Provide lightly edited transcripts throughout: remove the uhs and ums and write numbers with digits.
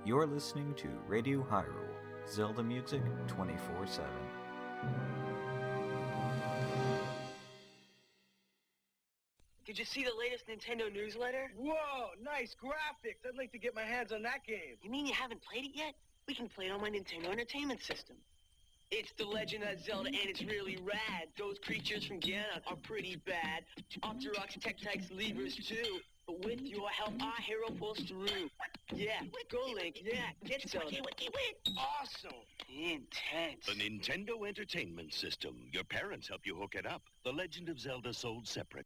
You're listening to Radio Hyrule, Zelda music 24/7. Did you see the latest Nintendo newsletter? Whoa, nice graphics. I'd like to get my hands on that game. You mean you haven't played it yet? We can play it on my Nintendo Entertainment System. It's The Legend of Zelda, and it's really rad. Those creatures from Ganon are pretty bad. Octoroks, Tektites, Levers, too. But with your help, our hero pulls through. Yeah, go Link. Yeah, get Zelda. Awesome. Intense. The Nintendo Entertainment System. Your parents help you hook it up. The Legend of Zelda sold separate.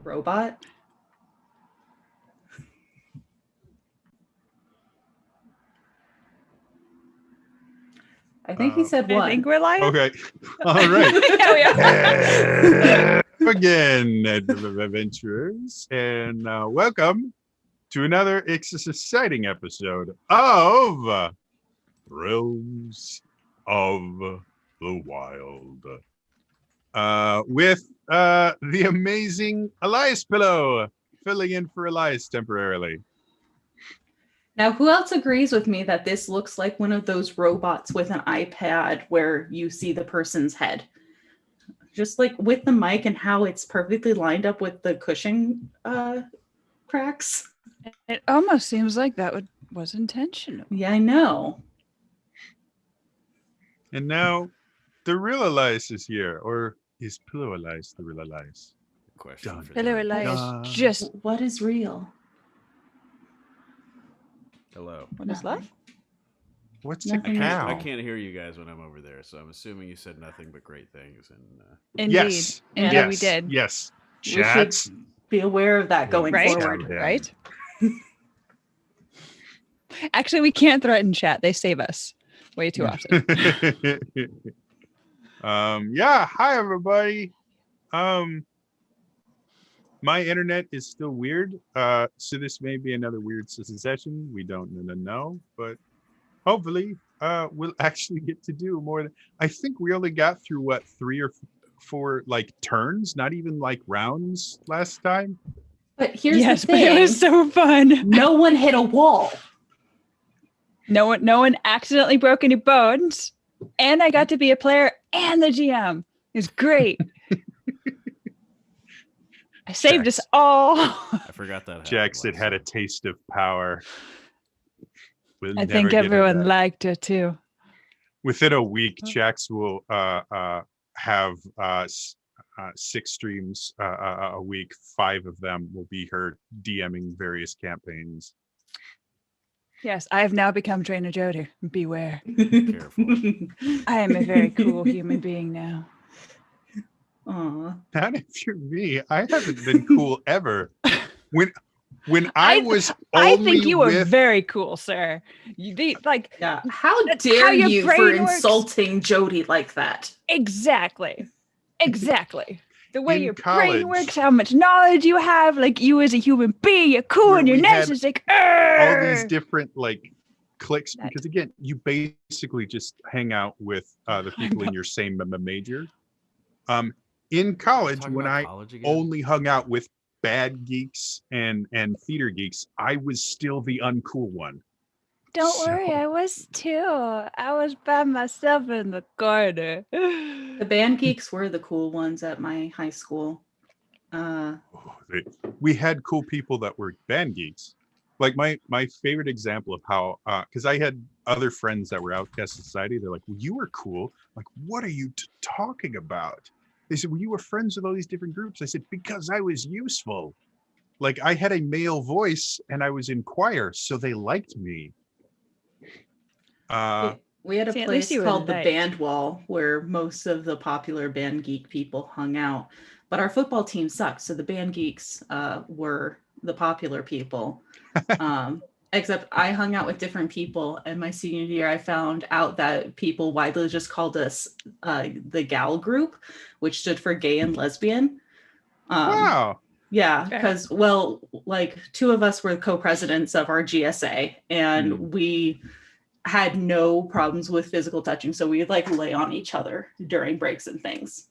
Robot? I think he said one. I think we're live. Okay. All right. Yeah, we are. Again, adventurers, and welcome to another exciting episode of Realms of the Wild with the amazing Elias Pillow filling in for Elias temporarily. Now, who else agrees with me that this looks like one of those robots with an iPad where you see the person's head? Just like with the mic and how it's perfectly lined up with the cushion cracks. It almost seems like that was intentional. Yeah, I know. And now the real Elias is here, or is Pillow Elias the real Elias? Question Dun, for Hello, them. Elias. Just What is real? Hello. what is love? What's Nothing. a cow? I can't hear you guys when I'm over there, so I'm assuming you said nothing but great things. And Indeed. Yes. Indeed, yes. we did. Yes. We should Chats. be aware of that going Right? forward. Yeah. Right? Actually, we can't threaten chat. They save us way too often. Yeah. Hi, everybody. My internet is still weird, so this may be another weird session. We don't know, but hopefully, we'll actually get to do more. I think we only got through what 3 or 4 like turns, not even like rounds last time. But here's Yes, the but thing: it was so fun. no one hit a wall. No one accidentally broke any bones, and I got to be a player and the GM. It was great. I saved us all. I forgot that. Jax had had a taste of power. We'll I never think get her everyone back. liked it too. Within a week, Jax will have 6 streams a week. 5 of them will be her DMing various campaigns. Yes, I have now become Trainer Jody. Beware. Careful. I am a very cool human being now. Aw. Not if you're me. I haven't been cool ever. When I was I only think you were with very cool, sir. Like Yeah. How That's dare how your you for brain works. insulting Jody like that? exactly. The way In your college- brain works, how much knowledge you have, like you as a human being, you're cool Where and you're we nice. had It's like all these "Arr!" different like cliques, That- because again, you basically just hang out with the people in your same major. In college, Talking when about I college again? only hung out with bad geeks and theater geeks, I was still the uncool one. Don't So- worry, I was too. I was by myself in the corner. The band geeks were the cool ones at my high school. We had cool people that were band geeks. Like my favorite example of how, because I had other friends that were outcast society. They're like, well, you were cool. Like, what are you talking about? They said, well, you were friends with all these different groups. I said, because I was useful. Like, I had a male voice and I was in choir, so they liked me. We had a See, at least place you were called the liked. Band Wall where most of the popular band geek people hung out. But our football team sucked, so the band geeks were the popular people. Except I hung out with different people, and my senior year, I found out that people widely just called us the Gal Group, which stood for gay and lesbian. Wow. Yeah, Fair. because like 2 of us were co-presidents of our GSA, and we had no problems with physical touching, so we'd like lay on each other during breaks and things.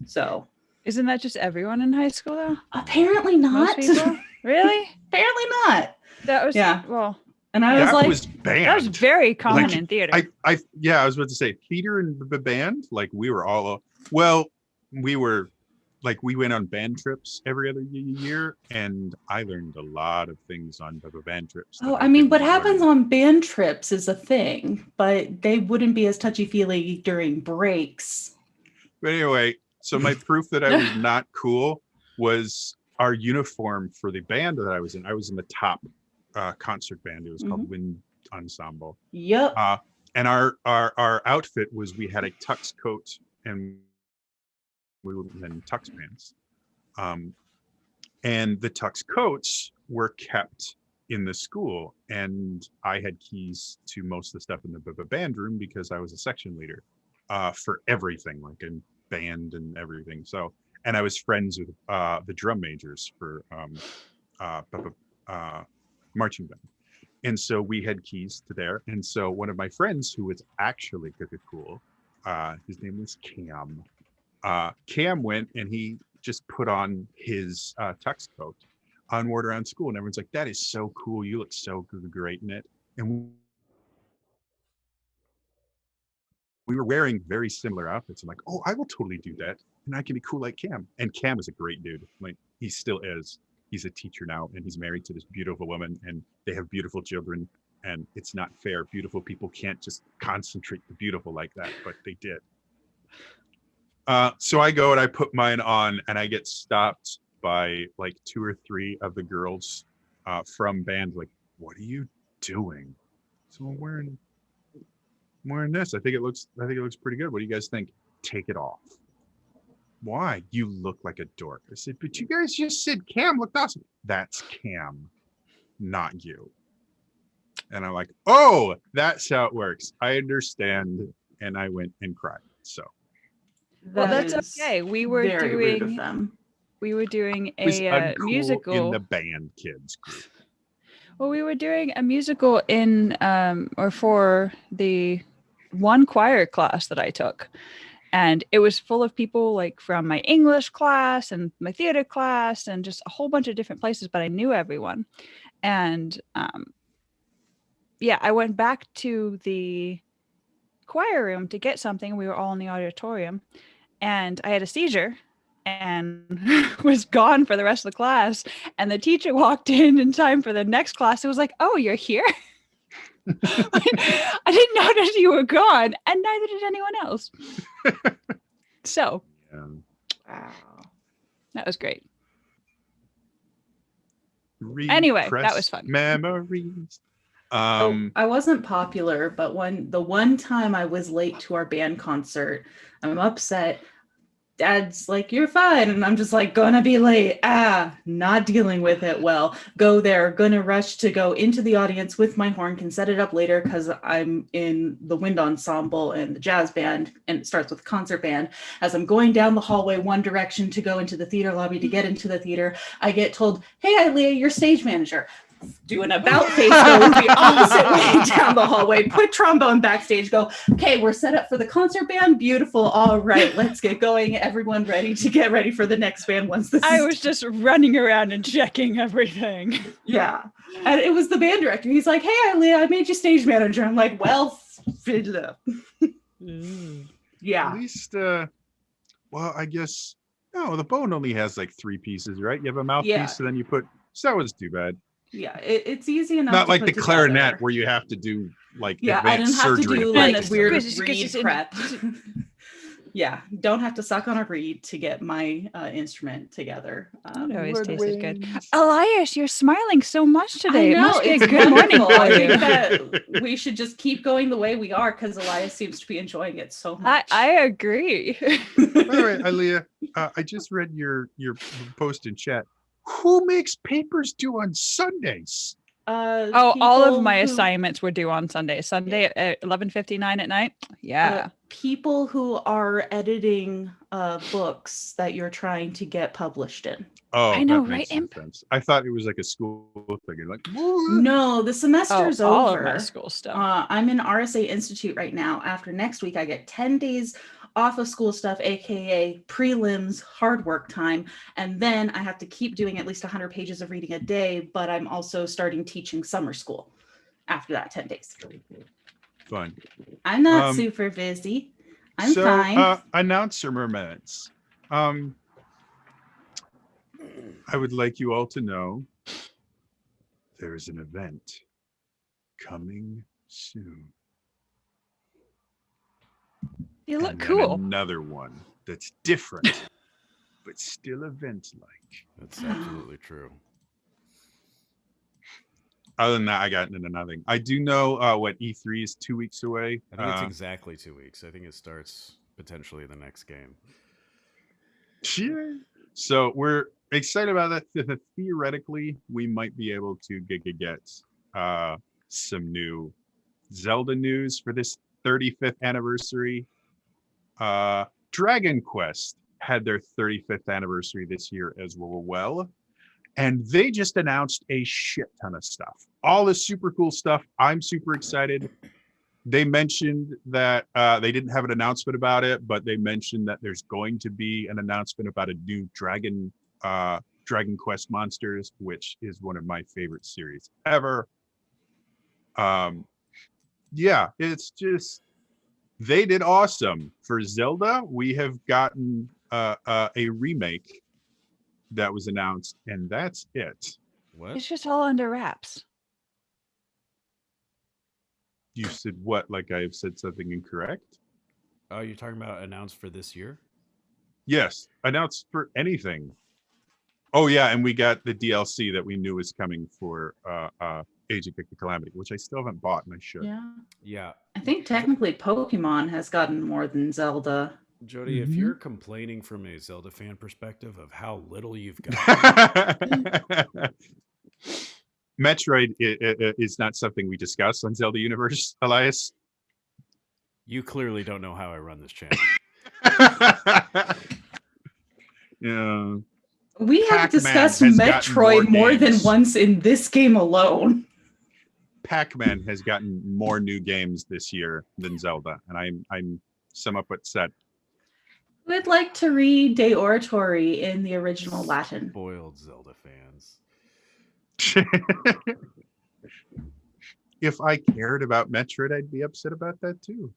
So Isn't that just everyone in high school though? apparently Most not. people? Really? Apparently not. That was Yeah. well, And I was That like, was banned. that was very common Like, in theater. I was about to say theater and the band, like we were all, well, we were like, we went on band trips every other year, and I learned a lot of things on the band trips. that oh, I mean, didn't what learn. happens on band trips is a thing, but they wouldn't be as touchy-feely during breaks. But anyway, so my proof that I was not cool was our uniform for the band that I was in. I was in the top concert band. It was called Wind Ensemble. Yep. And our outfit was, we had a tux coat and we were in tux pants. And the tux coats were kept in the school, and I had keys to most of the stuff in the band room because I was a section leader for everything, like in band and everything. So, and I was friends with the drum majors for marching band. And so we had keys to there. And so one of my friends who was actually cool, his name was Cam. Cam went and he just put on his tux coat on ward around school, and everyone's like, that is so cool. You look so great in it. And we were wearing very similar outfits. I'm like, oh, I will totally do that. And I can be cool like Cam. And Cam is a great dude. Like, he still is. He's a teacher now, and he's married to this beautiful woman, and they have beautiful children. And it's not fair. Beautiful people can't just concentrate the beautiful like that, but they did. So I go and I put mine on, and I get stopped by like 2 or 3 of the girls from band. Like, what are you doing? So I'm wearing this. I think it looks pretty good. What do you guys think? Take it off. Why? You look like a dork. I said, but you guys just said Cam looked awesome. That's Cam, not you. And I'm like, oh, that's how it works. I understand. And I went and cried. So well, That that's is okay. We were very rude of doing them. we were doing Was a uncool musical. in the band kids group. Well, we were doing a musical in or for the one choir class that I took. And it was full of people like from my English class and my theater class and just a whole bunch of different places, but I knew everyone. And yeah, I went back to the choir room to get something. We were all in the auditorium and I had a seizure and was gone for the rest of the class. And the teacher walked in time for the next class. It was like, oh, you're here? I didn't notice you were gone, and neither did anyone else. So, Yeah. that was great. Anyway, that was Repressed fun. Memories. I wasn't popular, but the one time I was late to our band concert, I'm upset. Dad's like, you're fine. And I'm just like, gonna be late. Not dealing with it well. Go there, gonna rush to go into the audience with my horn, can set it up later because I'm in the wind ensemble and the jazz band, and it starts with concert band. As I'm going down the hallway one direction to go into the theater lobby to get into the theater, I get told, hey, Ilea, you're stage manager. Do an about face, go the opposite way down the hallway, put trombone backstage, go, okay, we're set up for the concert band. Beautiful. All right, let's get going. Everyone ready to get ready for the next band once this I is was just running around and checking everything. Yeah. And it was the band director. He's like, hey, Ilea, I made you stage manager. I'm like, well, fiddle. Yeah. At least, well, I guess, no, the bone only has like 3 pieces, right? You have a mouthpiece, Yeah. and then you put, so that was too bad. Yeah, it's easy enough. Not to like put the clarinet together. where you have to do like Yeah, I didn't advanced have to surgery. do practice like it. weird Because reed it's in- prep. Yeah, don't have to suck on a reed to get my instrument together. It always tasted good. Woodwinds. Elias, you're smiling so much today. I know, It must be a it's good morning wonderful. for I you. think that we should just keep going the way we are because Elias seems to be enjoying it so much. I agree. By the way, Ilea, I just read your post in chat. Who makes papers due on Sundays? Oh, all of People my who- assignments were due on Sunday. Sunday at 11:59 at night. Yeah. People who are editing books that you're trying to get published in. Oh, I know, that makes right, some Imp? sense. I thought it was like a school thing. You're like, what? No, the semester's Oh, all over. of my school stuff. I'm in RSA Institute right now. After next week, I get 10 days off of school stuff, aka prelims, hard work time. And then I have to keep doing at least 100 pages of reading a day, but I'm also starting teaching summer school after that 10 days. Fun. I'm not Um, super busy. I'm so, fine. Announcer minutes. I would like you all to know there is an event coming soon. You look And then cool. Another one that's different, but still event-like. That's absolutely true. Other than that, I got into nothing. I do know what E3 is 2 weeks away. I think it's exactly 2 weeks. I think it starts potentially the next game. Yeah. So we're excited about that. Theoretically, we might be able to get some new Zelda news for this 35th anniversary. Dragon Quest had their 35th anniversary this year as well. And they just announced a shit ton of stuff. All this super cool stuff. I'm super excited. They mentioned that they didn't have an announcement about it, but they mentioned that there's going to be an announcement about a new Dragon Quest Monsters, which is one of my favorite series ever. Yeah, it's just, they did awesome. For Zelda, we have gotten a remake that was announced, and that's it. What? It's just all under wraps. You said what? Like I have said something incorrect? Oh, you're talking about announced for this year? Yes, announced for anything. Oh yeah, and we got the DLC that we knew was coming for Age of Calamity, which I still haven't bought, and I should. Yeah. Yeah. I think technically Pokemon has gotten more than Zelda. Jody, if Mhm. you're complaining from a Zelda fan perspective of how little you've got, Metroid is not something we discuss on Zelda Universe, Elias. you clearly don't know how I run this channel. Yeah. We have Pac-Man discussed has gotten Metroid more than games. once in this game alone. Pac-Man has gotten more new games this year than Zelda, and I'm somewhat upset. Who would like to read De Oratory in the original Latin? Spoiled Zelda fans. If I cared about Metroid, I'd be upset about that too.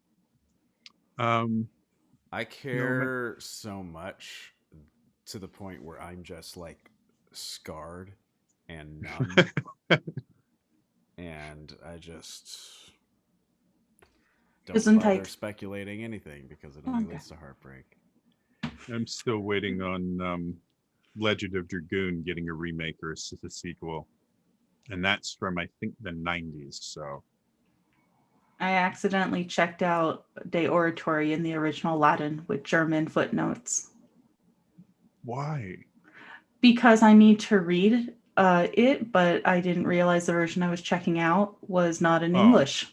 I care so much to the point where I'm just like scarred and numb. And I just don't Doesn't bother take- speculating anything because it only Okay. leads to heartbreak. I'm still waiting on Legend of Dragoon getting a remake or a sequel, and that's from I think the 90s. So I accidentally checked out De Oratory in the original Latin with German footnotes why? because I need to read it, but I didn't realize the version I was checking out was not in Oh. English.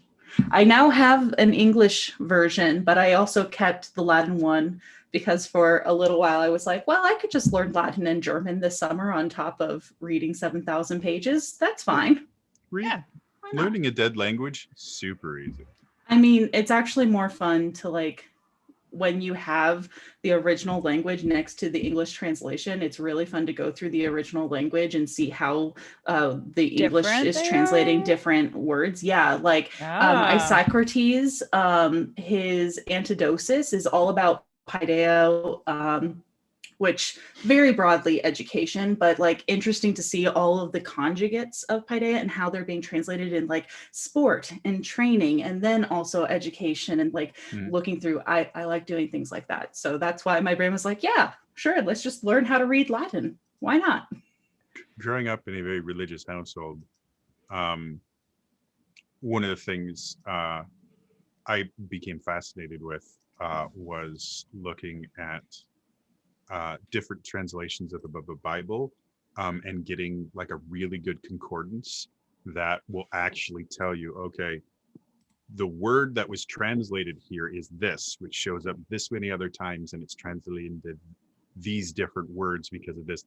I now have an English version, but I also kept the Latin one because for a little while I was like, well, I could just learn Latin and German this summer on top of reading 7,000 pages. That's fine. Yeah. Why not? Learning a dead language, super easy. I mean, it's actually more fun to like when you have the original language next to the English translation. It's really fun to go through the original language and see how the English Different is they translating are? different words. Yeah, like Isocrates, his Antidosis is all about Paideia, which very broadly education, but like interesting to see all of the conjugates of Paideia and how they're being translated in like sport and training and then also education and like looking through. I like doing things like that. So that's why my brain was like, yeah, sure, let's just learn how to read Latin. Why not? Growing up in a very religious household, one of the things I became fascinated with was looking at different translations of the Bible and getting like a really good concordance that will actually tell you, okay, the word that was translated here is this, which shows up this many other times, and it's translated into these different words because of this.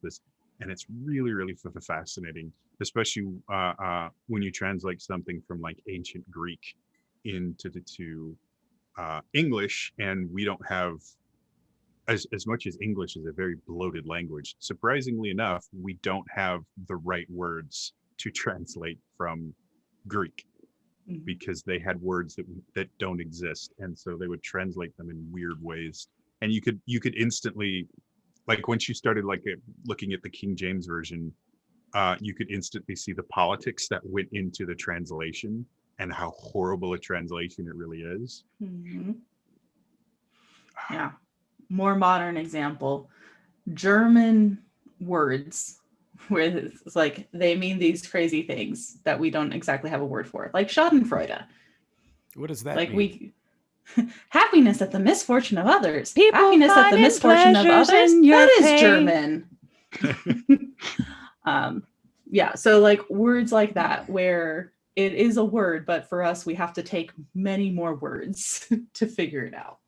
And it's really, really fascinating, especially when you translate something from like ancient Greek into English, and we don't have as much as English is a very bloated language. Surprisingly enough, we don't have the right words to translate from Greek because they had words that don't exist, and so they would translate them in weird ways. And you could instantly, like once you started like looking at the King James version, you could instantly see the politics that went into the translation and how horrible a translation it really is. Mhm. Yeah. More modern example, German words where it's like they mean these crazy things that we don't exactly have a word for, like Schadenfreude. What does that Like mean? happiness at the misfortune of others. People Happiness at the finding misfortune of pleasures others. in your That is pain. German. Yeah, so like words like that where it is a word, but for us we have to take many more words to figure it out.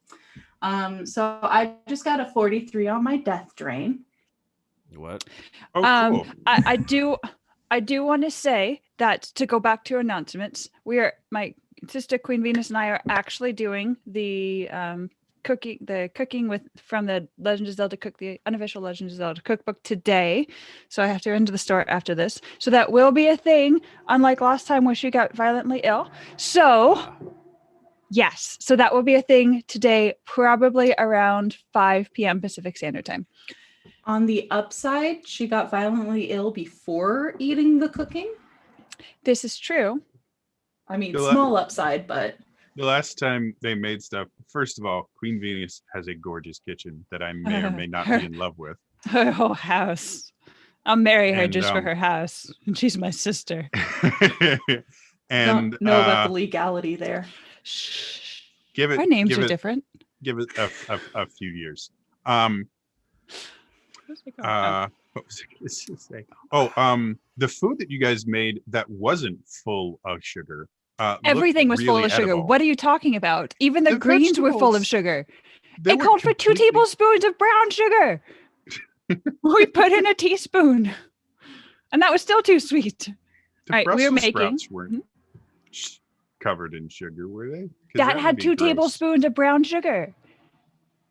So I just got a 43 on my death drain. What? Oh, cool. I do want to say that to go back to announcements, my sister Queen Venus and I are actually doing the cooking from the Legend of Zelda the unofficial Legend of Zelda cookbook today. So I have to run to the store after this. So that will be a thing, unlike last time where she got violently ill. So yes, so that will be a thing today, probably around 5 p.m. Pacific Standard Time. On the upside, she got violently ill before eating the cooking. This is true. I mean, You'll small upside, but The last time they made stuff, first of all, Queen Venus has a gorgeous kitchen that I may or may not be in love with. Her whole house. I'll marry her And, just for her house. And she's my sister. And don't know about the legality there. give it Our names give are it, different. Give it a few years. What was I going to say? Oh, the food that you guys made that wasn't full of sugar. Everything looked was full really of sugar. edible. What are you talking about? Even the greens were full of vegetables, sugar. they It were called for 2 completely- tablespoons of brown sugar. We put in a teaspoon, and that was still too sweet. The Right, we were Brussels making- sprouts weren't covered in sugar, were they? 'Cause That would had be 2 gross. tablespoons of brown sugar.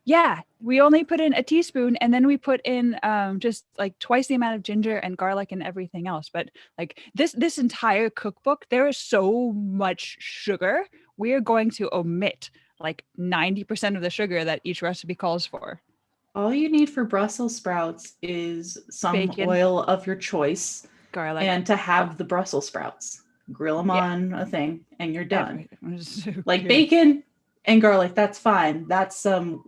Yeah, we only put in a teaspoon, and then we put in just like twice the amount of ginger and garlic and everything else. But like this entire cookbook, there is so much sugar. We are going to omit like 90% of the sugar that each recipe calls for. All you need for Brussels sprouts is some Bacon. oil of your choice Garlic. and to have the Brussels sprouts. Grill them Yeah. on a thing and you're done. Everything was so Like good. bacon and garlic, that's fine. That's some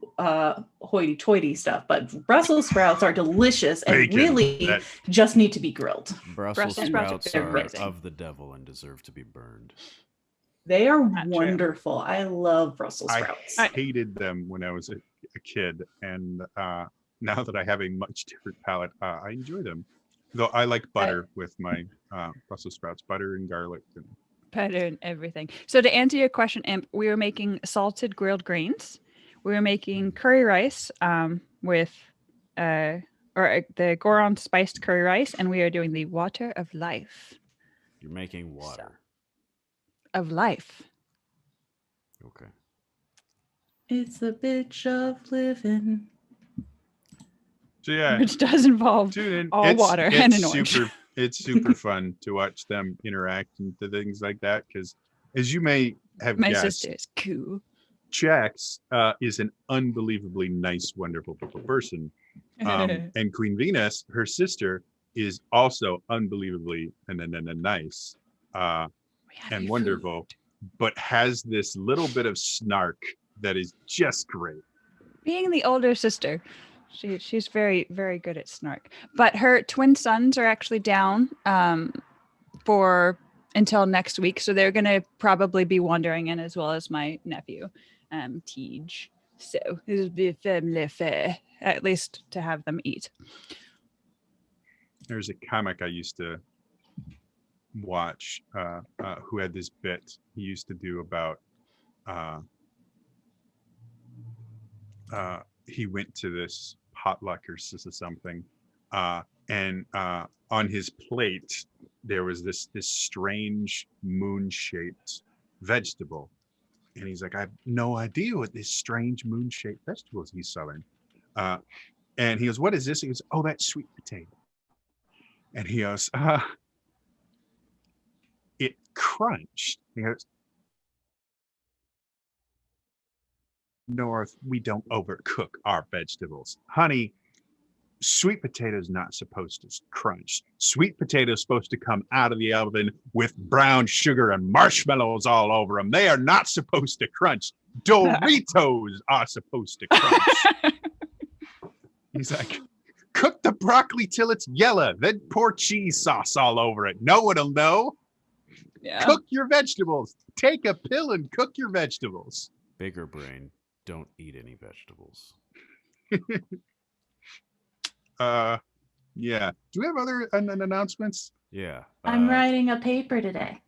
hoity-toity stuff. But Brussels sprouts are delicious and Bacon, really that- just need to be grilled. Brussels Brussels sprouts are sprouts very are amazing. of the devil and deserve to be burned. They are Not true. wonderful. I love Brussels I sprouts. hated them when I was a kid, and now that I have a much different palate, I enjoy them. Though I like butter with my Brussels sprouts, butter and garlic. And Better and everything. So to answer your question, Imp, we were making salted grilled greens. We were making curry rice with the Goron spiced curry rice, and we are doing the water of life. You're making water. Of life. Okay. It's a bitch of living. so yeah, Which does involve tune in. all water and an orange. It's super fun to watch them interact and to things like that because, as you may have my guessed, sister is cool. Jax is an unbelievably nice, wonderful person. And Queen Venus, her sister, is also unbelievably nice and wonderful, but has this little bit of snark that is just great. Being the older sister, she's very, very good at snark. But her twin sons are actually down for until next week, so they're going to probably be wandering in as well as my nephew, Tej. So it'll be a family affair, at least to have them eat. There's a comic I used to watch who had this bit he used to do about he went to this potluck or something and on his plate there was this strange moon-shaped vegetable, and he's like, I have no idea what this strange moon-shaped vegetable is he's selling. And he goes, what is this? He goes, oh, that's sweet potato. And he goes, it crunched. He goes, North, we don't overcook our vegetables. Honey, sweet potato is not supposed to crunch. Sweet potato is supposed to come out of the oven with brown sugar and marshmallows all over them. They are not supposed to crunch. Doritos are supposed to crunch. He's like, cook the broccoli till it's yellow, then pour cheese sauce all over it. No one will know. Yeah. Cook your vegetables. Take a pill and cook your vegetables. Bigger brain, don't eat any vegetables. Yeah. Do we have other announcements? Yeah. I'm writing a paper today.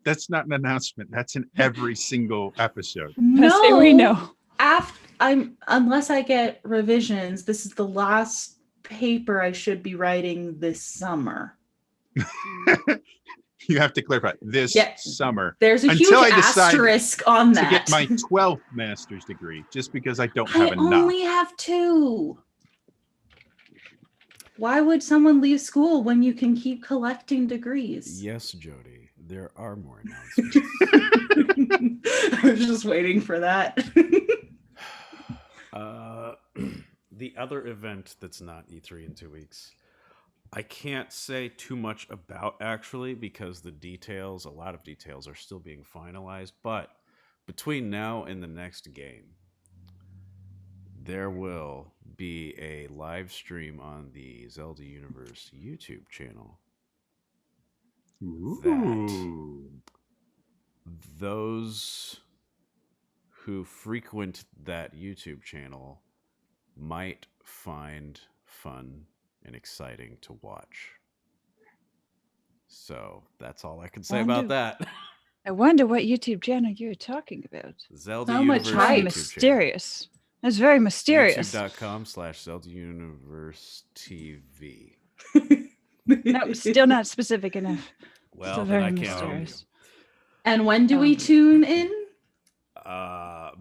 That's not an announcement. That's in every single episode. Best thing we know. Unless I get revisions, this is the last paper I should be writing this summer. You have to clarify this Yeah. summer. There's a Until huge I decide asterisk on to that. get my 12th master's degree, just because I don't I have enough. only have 2. Why would someone leave school when you can keep collecting degrees? Yes, Jody. There are more announcements. I was just waiting for that. The other event that's not E3 in 2 weeks, I can't say too much about actually because a lot of details are still being finalized. But between now and the next game, there will be a live stream on the Zelda Universe YouTube channel. Ooh. Those who frequent that YouTube channel might find fun and exciting to watch. So that's all I can say about that. I wonder what YouTube channel you're talking about. Zelda How much Universe hype. YouTube Mysterious. That's very mysterious. YouTube.com/Zelda Universe TV. No, still not specific enough. Well, Still then very I can't tell mysterious. And when do we tune in?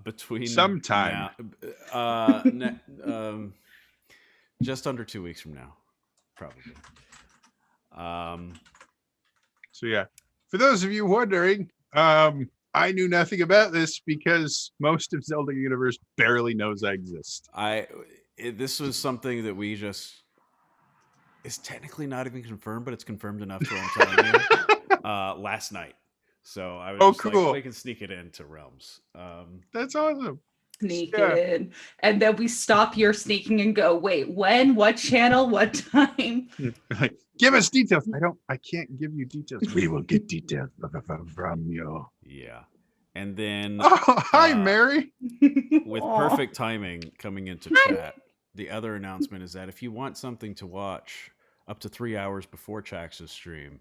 Between Sometime. just under 2 weeks from now, probably. So yeah, for those of you wondering, I knew nothing about this because most of Zelda Universe barely knows I exist. This was something that we just. It's technically not even confirmed, but it's confirmed enough to what I'm telling you. Last night. So I was just cool. like, we can sneak it into Realms. That's awesome. Sneak Yeah. in. And then we stop your sneaking and go, wait, when? What channel? What time? Like, give us details. I can't give you details. We will get details from you. Yeah. And then Oh, hi, Mary. with Aw. perfect timing coming into chat, the other announcement is that if you want something to watch up to 3 hours before Chax's stream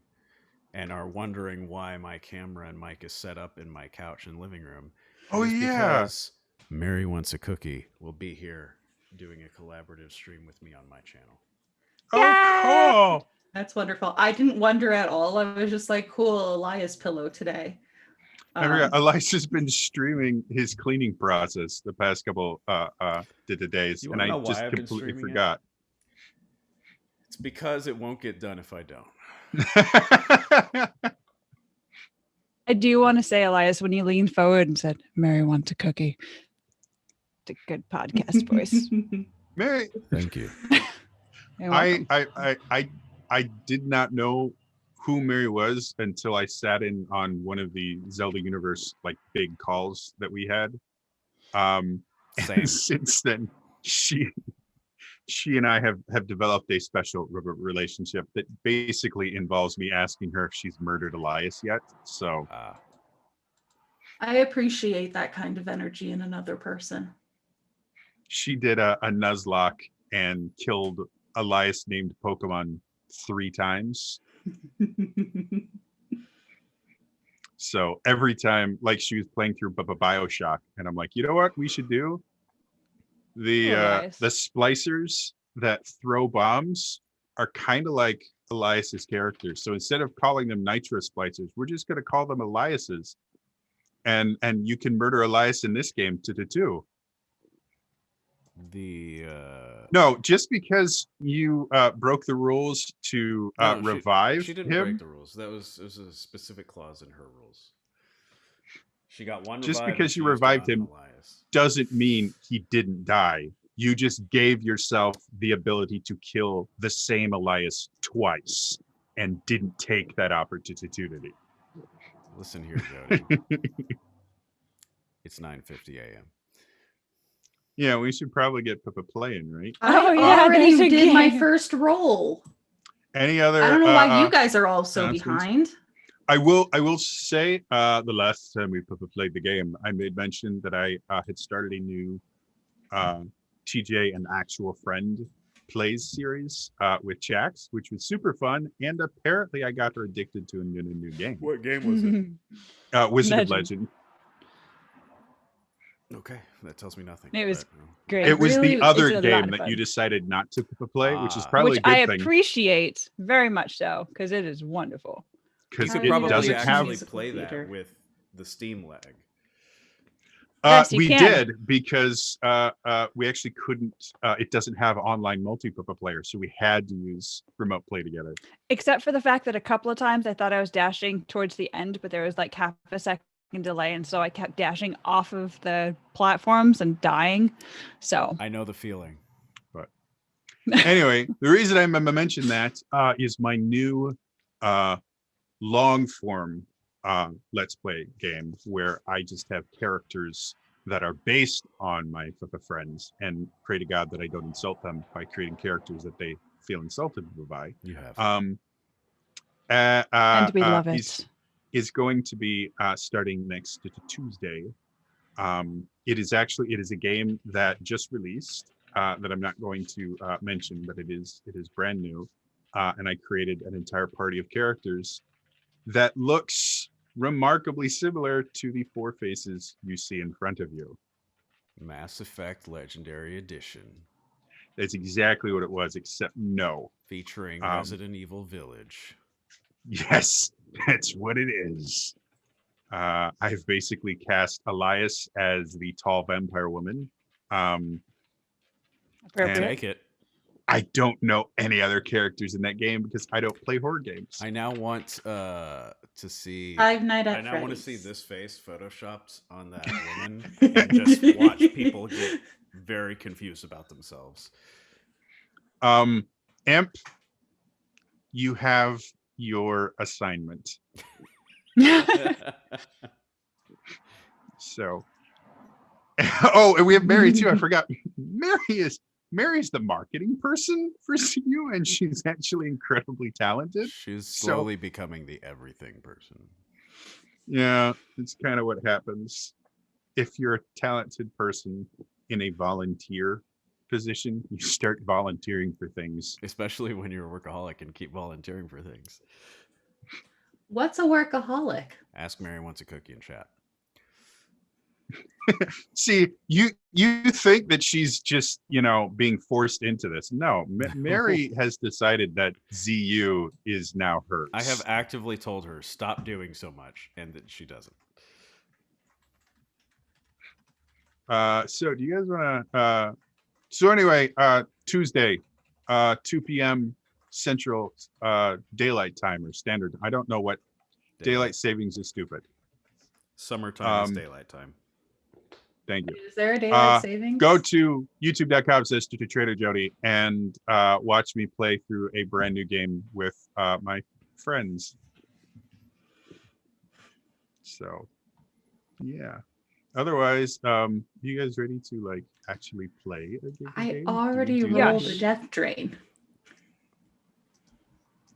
and are wondering why my camera and mic is set up in my couch and living room, Oh, it is yeah. because Mary Wants a Cookie will be here doing a collaborative stream with me on my channel. Oh, cool. That's wonderful. I didn't wonder at all. I was just like, cool, Elias pillow today. I forgot. Eliza's been streaming his cleaning process the past couple days, You and wanna I know why just I've been completely streaming it? forgot. It's because it won't get done if I don't. I do want to say, Elias, when you leaned forward and said, Mary wants a cookie. It's a good podcast voice. Mary, Thank you. You're welcome. I did not know who Mary was until I sat in on one of the Zelda Universe like big calls that we had. Same. And since then, she and I have developed a special relationship that basically involves me asking her if she's murdered Elias yet. So I appreciate that kind of energy in another person. she did a Nuzlocke and killed Elias named Pokemon 3 times. So every time, like she was playing through BioShock, and I'm like, you know what we should do? The Elias. splicers that throw bombs are kind of like Elias's characters. So instead of calling them Nitro splicers, we're just going to call them Eliases. And you can murder Elias in this game too. No, just because you broke the rules to No, revive she didn't him. break the rules. It was a specific clause in her rules. She got one. Just revive because and you she used it revived on him Elias. doesn't mean he didn't die. You just gave yourself the ability to kill the same Elias twice and didn't take that opportunity. Listen here, Jody. It's 9:50 a.m. Yeah, we should probably get Pippa playing, right? I yeah, already there's a did my game. first roll. Any other? I don't know why you guys are all so announcements? behind. I will say the last time we played the game, I made mention that I had started a new TJ and Actual Friend plays series with Chax, which was super fun, and apparently I got her addicted to a new game. What game was it? Wizard of Legend. Legend. Okay, that tells me nothing. It was but, no. Great. It was really- the other it's a lot game of that fun. you decided not to play, which is Ah. probably Which a good I thing appreciate very much so, because it is wonderful. because How You do could it you probably doesn't access have. actually musical play theater? that with the Steam leg. Yes, you We can. did because we actually couldn't. It doesn't have online multiplayer, so we had to use remote play together. Except for the fact that a couple of times I thought I was dashing towards the end, but there was like half a second delay, and so I kept dashing off of the platforms and dying. So I know the feeling. Anyway, the reason I mentioned that is my new long form Let's Play game where I just have characters that are based on my friends and pray to God that I don't insult them by creating characters that they feel insulted by. You have. and we love is- it. is going to be starting next Tuesday. It is a game that just released that I'm not going to mention, but it is brand new, and I created an entire party of characters that looks remarkably similar to the 4 faces you see in front of you. Mass Effect Legendary Edition, That's exactly what it was, except no. featuring Um, Resident Evil Village. Yes, that's what it is. I've basically cast Elias as the tall vampire woman. And Appropriate. Take it. I don't know any other characters in that game because I don't play horror games. I now want to see. Five Nights at I now want to Freddy's. see this face photoshopped on that woman and just watch people get very confused about themselves. Imp, you have your assignment. So, oh, and we have Mary too. I forgot. Mary's the marketing person for CU, and she's actually incredibly talented. She's So- slowly becoming the everything person. Yeah, it's kind of what happens. If you're a talented person in a volunteer position, you start volunteering for things. Especially when you're a workaholic and keep volunteering for things. What's a workaholic? Ask Mary wants a cookie in chat. See, you think that she's just, being forced into this. No, Mary has decided that ZU is now hers. I have actively told her stop doing so much, and that she doesn't. So do you guys want to so anyway, Tuesday, 2 p.m. Central Daylight Time or Standard. I don't know what daylight savings is stupid. Summertime is daylight time. Thank you. Is there a daylight savings? Go to youtube.com/Trader Jody and watch me play through a brand new game with my friends. So, yeah. Otherwise, you guys ready to actually play a game? I already Do you- rolled Yes. a death drain.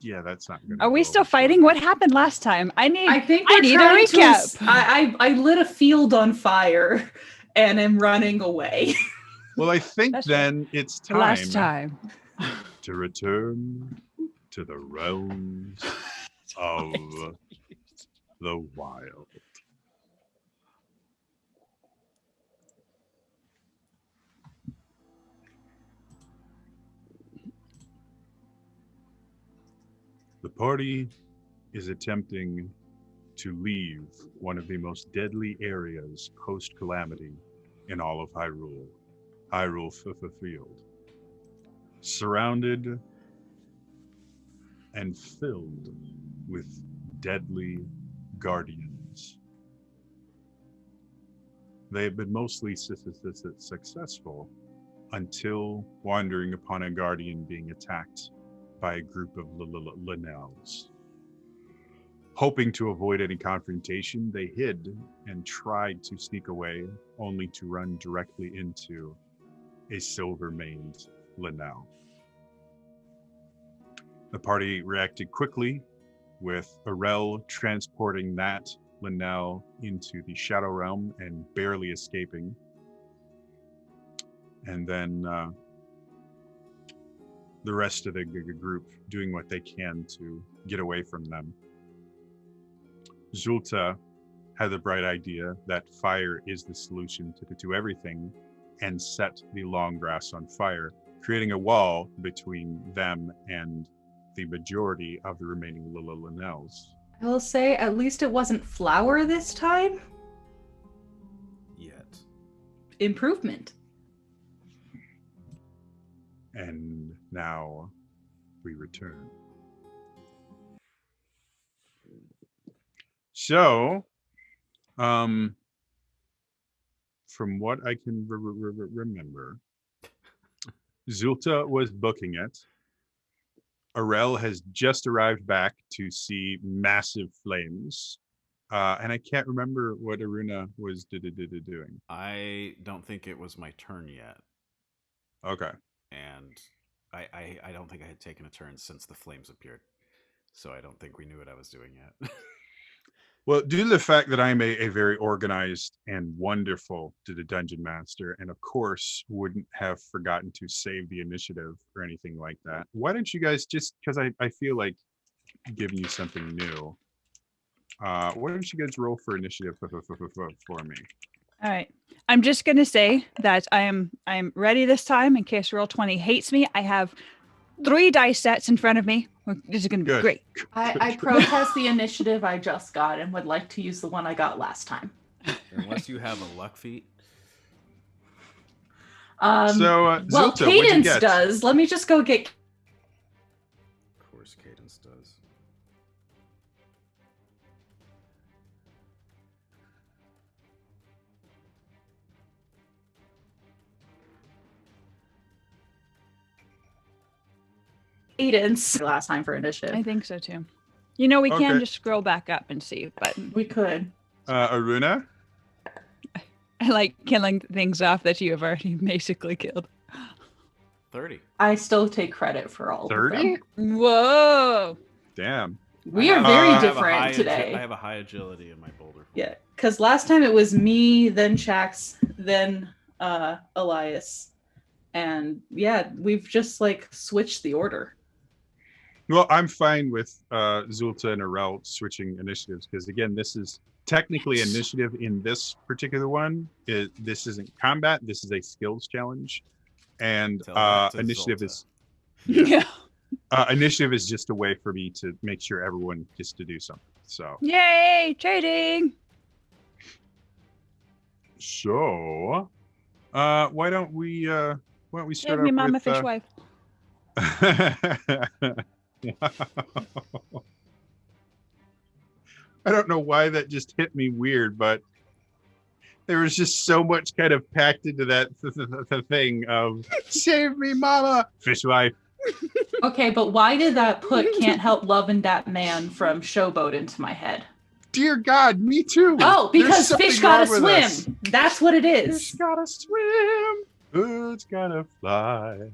Yeah, that's not good. Are we still fighting? What happened last time? I need I think I we're need a trying to recap. I lit a field on fire and am running away. Well, I think That's then it's the last time. to return to the realms of the wild. The party is attempting to leave one of the most deadly areas post-calamity in all of Hyrule, Hyrule Field, surrounded and filled with deadly guardians. They have been mostly successful until wandering upon a guardian being attacked by a group of Linnells. Hoping to avoid any confrontation, they hid and tried to sneak away, only to run directly into a silver-maned Linnell. The party reacted quickly, with Arel transporting that Linnell into the Shadow Realm and barely escaping. And then the rest of the group doing what they can to get away from them. Zulta had the bright idea that fire is the solution to everything and set the long grass on fire, creating a wall between them and the majority of the remaining Linnells. I will say, at least it wasn't flour this time. Yet. Improvement. And now we return. So, from what I can remember, Zulta was booking it. Arel has just arrived back to see massive flames. And I can't remember what Aruna was doing. I don't think it was my turn yet. Okay. And I don't think I had taken a turn since the flames appeared. So I don't think we knew what I was doing yet. Well, due to the fact that I'm a very organized and wonderful dungeon master, and of course wouldn't have forgotten to save the initiative or anything like that, why don't you guys just, because I feel like giving you something new, why don't you guys roll for initiative for me? All right. I'm just gonna say that I'm ready this time in case Roll20 hates me. I have 3 dice sets in front of me. This is gonna be Good. great. I protest the initiative I just got and would like to use the one I got last time. Unless you have a luck feat. Well, Zilta, what'd you Cadence get? does. Let me just go get. Of course, Cadence does. Cadence last time for initiative. I think so too. You know, we can Okay. just scroll back up and see, but We could. Aruna? I like killing things off that you have already basically killed. 30. I still take credit for all of 30? them. Whoa. Damn. We are I very have a different today. I have a high agility in my boulder. Yeah, because last time it was me, then Shax, then Elias, and yeah, we've just like switched the order. Well, I'm fine with Zulta and Arel switching initiatives because again, this is technically initiative in this particular one. This isn't combat. This is a skills challenge, and Tell that to initiative Zulta. is Yeah. initiative is just a way for me to make sure everyone gets to do something. Yay, trading. So, why don't we start Give me off mama with, fish wife. I don't know why that just hit me weird, but there was just so much kind of packed into that thing of save me, mama, fishwife. Okay, but why did that put "Can't Help Loving That Man" from Showboat into my head? Dear God, me too. Oh, There's because something fish gotta wrong with us. swim. That's what it Fish is. gotta swim, birds gotta fly.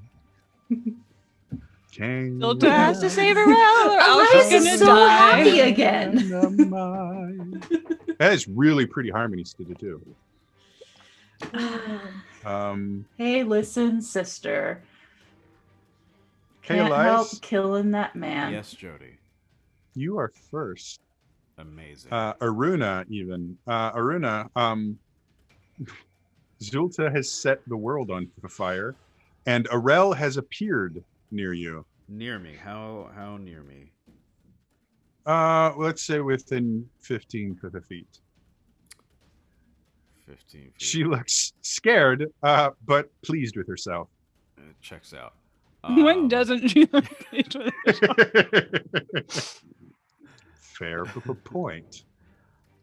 Zulta has to save her well, or else Elias she's is gonna so die. happy again. That is really pretty harmonies to the two. Hey, listen, sister. Hey, Can't Elias, help killing that man. Yes, Jody. you are first. Amazing. Aruna, even. Aruna, Zulta has set the world on fire, and Arel has appeared near you. Near me. How near me? Let's say within 15 feet. 15 feet. She looks scared, but pleased with herself. It checks out. When doesn't she look pleased with herself? Fair point.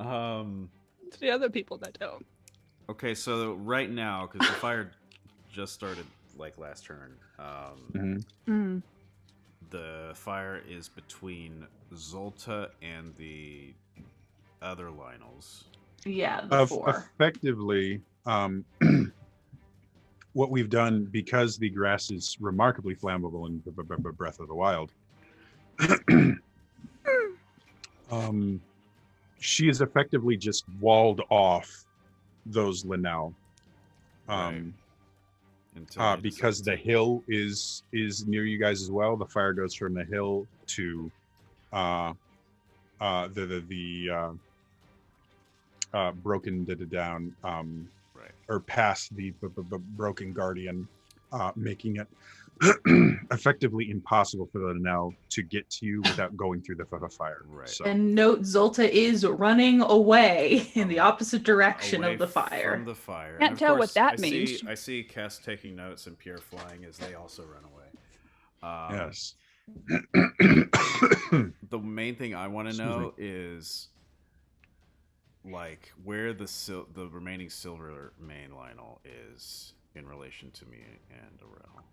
It's the other people that don't. Okay, so right now, because the fire just started like last turn, Mhm. the fire is between Zulta and the other Lionels. Yeah, the four. Effectively, what we've done, because the grass is remarkably flammable in Breath of the Wild, she is effectively just walled off those Linnell. Right. Until they Because decide the hill is near you guys as well. The fire goes from the hill to broken down right. or past the broken guardian, making it effectively impossible for the now to get to you without going through the fire. Right. So, And note, Zulta is running away in the opposite direction Away of the fire. From the fire. Can't And of tell what course, that I means. I see Cass taking notes and Pierre flying as they also run away. yes. The main thing I want to Excuse know is like where the remaining silver main Lionel is in relation to me and Arel.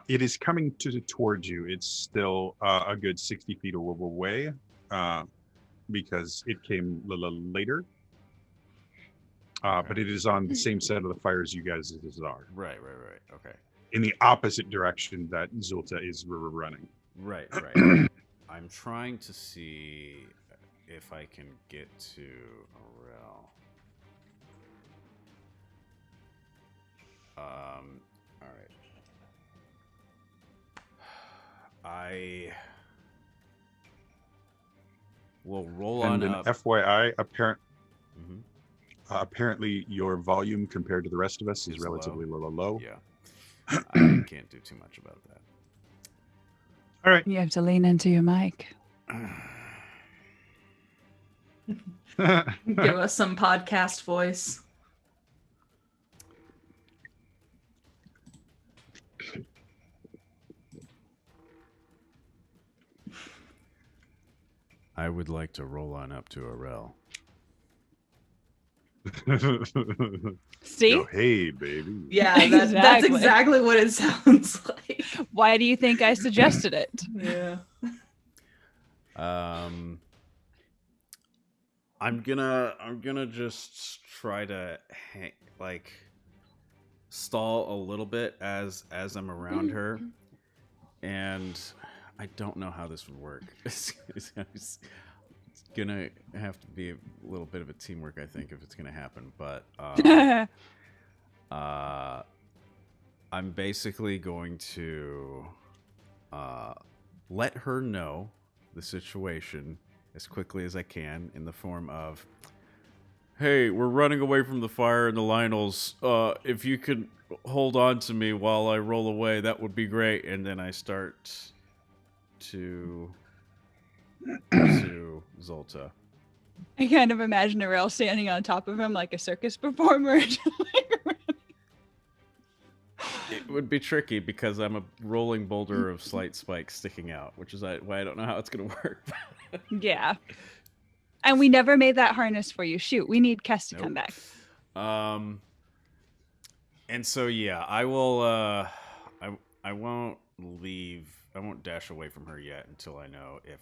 It is coming towards you. It's still a good 60 feet away, because it came later. But it is on the same side of the fire as you guys are. Right. Okay. In the opposite direction that Zulta is running. Right. I'm trying to see if I can get to Arel. All right. I will roll And on an up. FYI, Mhm. apparently your volume compared to the rest of us is Is relatively low. Yeah. I can't do too much about that. All right. You have to lean into your mic. Give us some podcast voice. I would like to roll on up to Arel. See? Yo, hey, baby. Yeah, that's Exactly. exactly what it sounds like. Why do you think I suggested it? Yeah. I'm gonna just try to stall a little bit as I'm around her, and I don't know how this would work. It's gonna have to be a little bit of a teamwork, I think, if it's gonna happen. But I'm basically going to let her know the situation as quickly as I can in the form of, hey, we're running away from the fire in the Lionels. If you could hold on to me while I roll away, that would be great. And then I start to pursue Zolta. I kind of imagine Arel standing on top of him like a circus performer. It would be tricky because I'm a rolling boulder of slight spikes sticking out, which is why I don't know how it's going to work. Yeah. And we never made that harness for you. Shoot, we need Kess to come back. And so yeah, I will. I won't leave. I won't dash away from her yet until I know if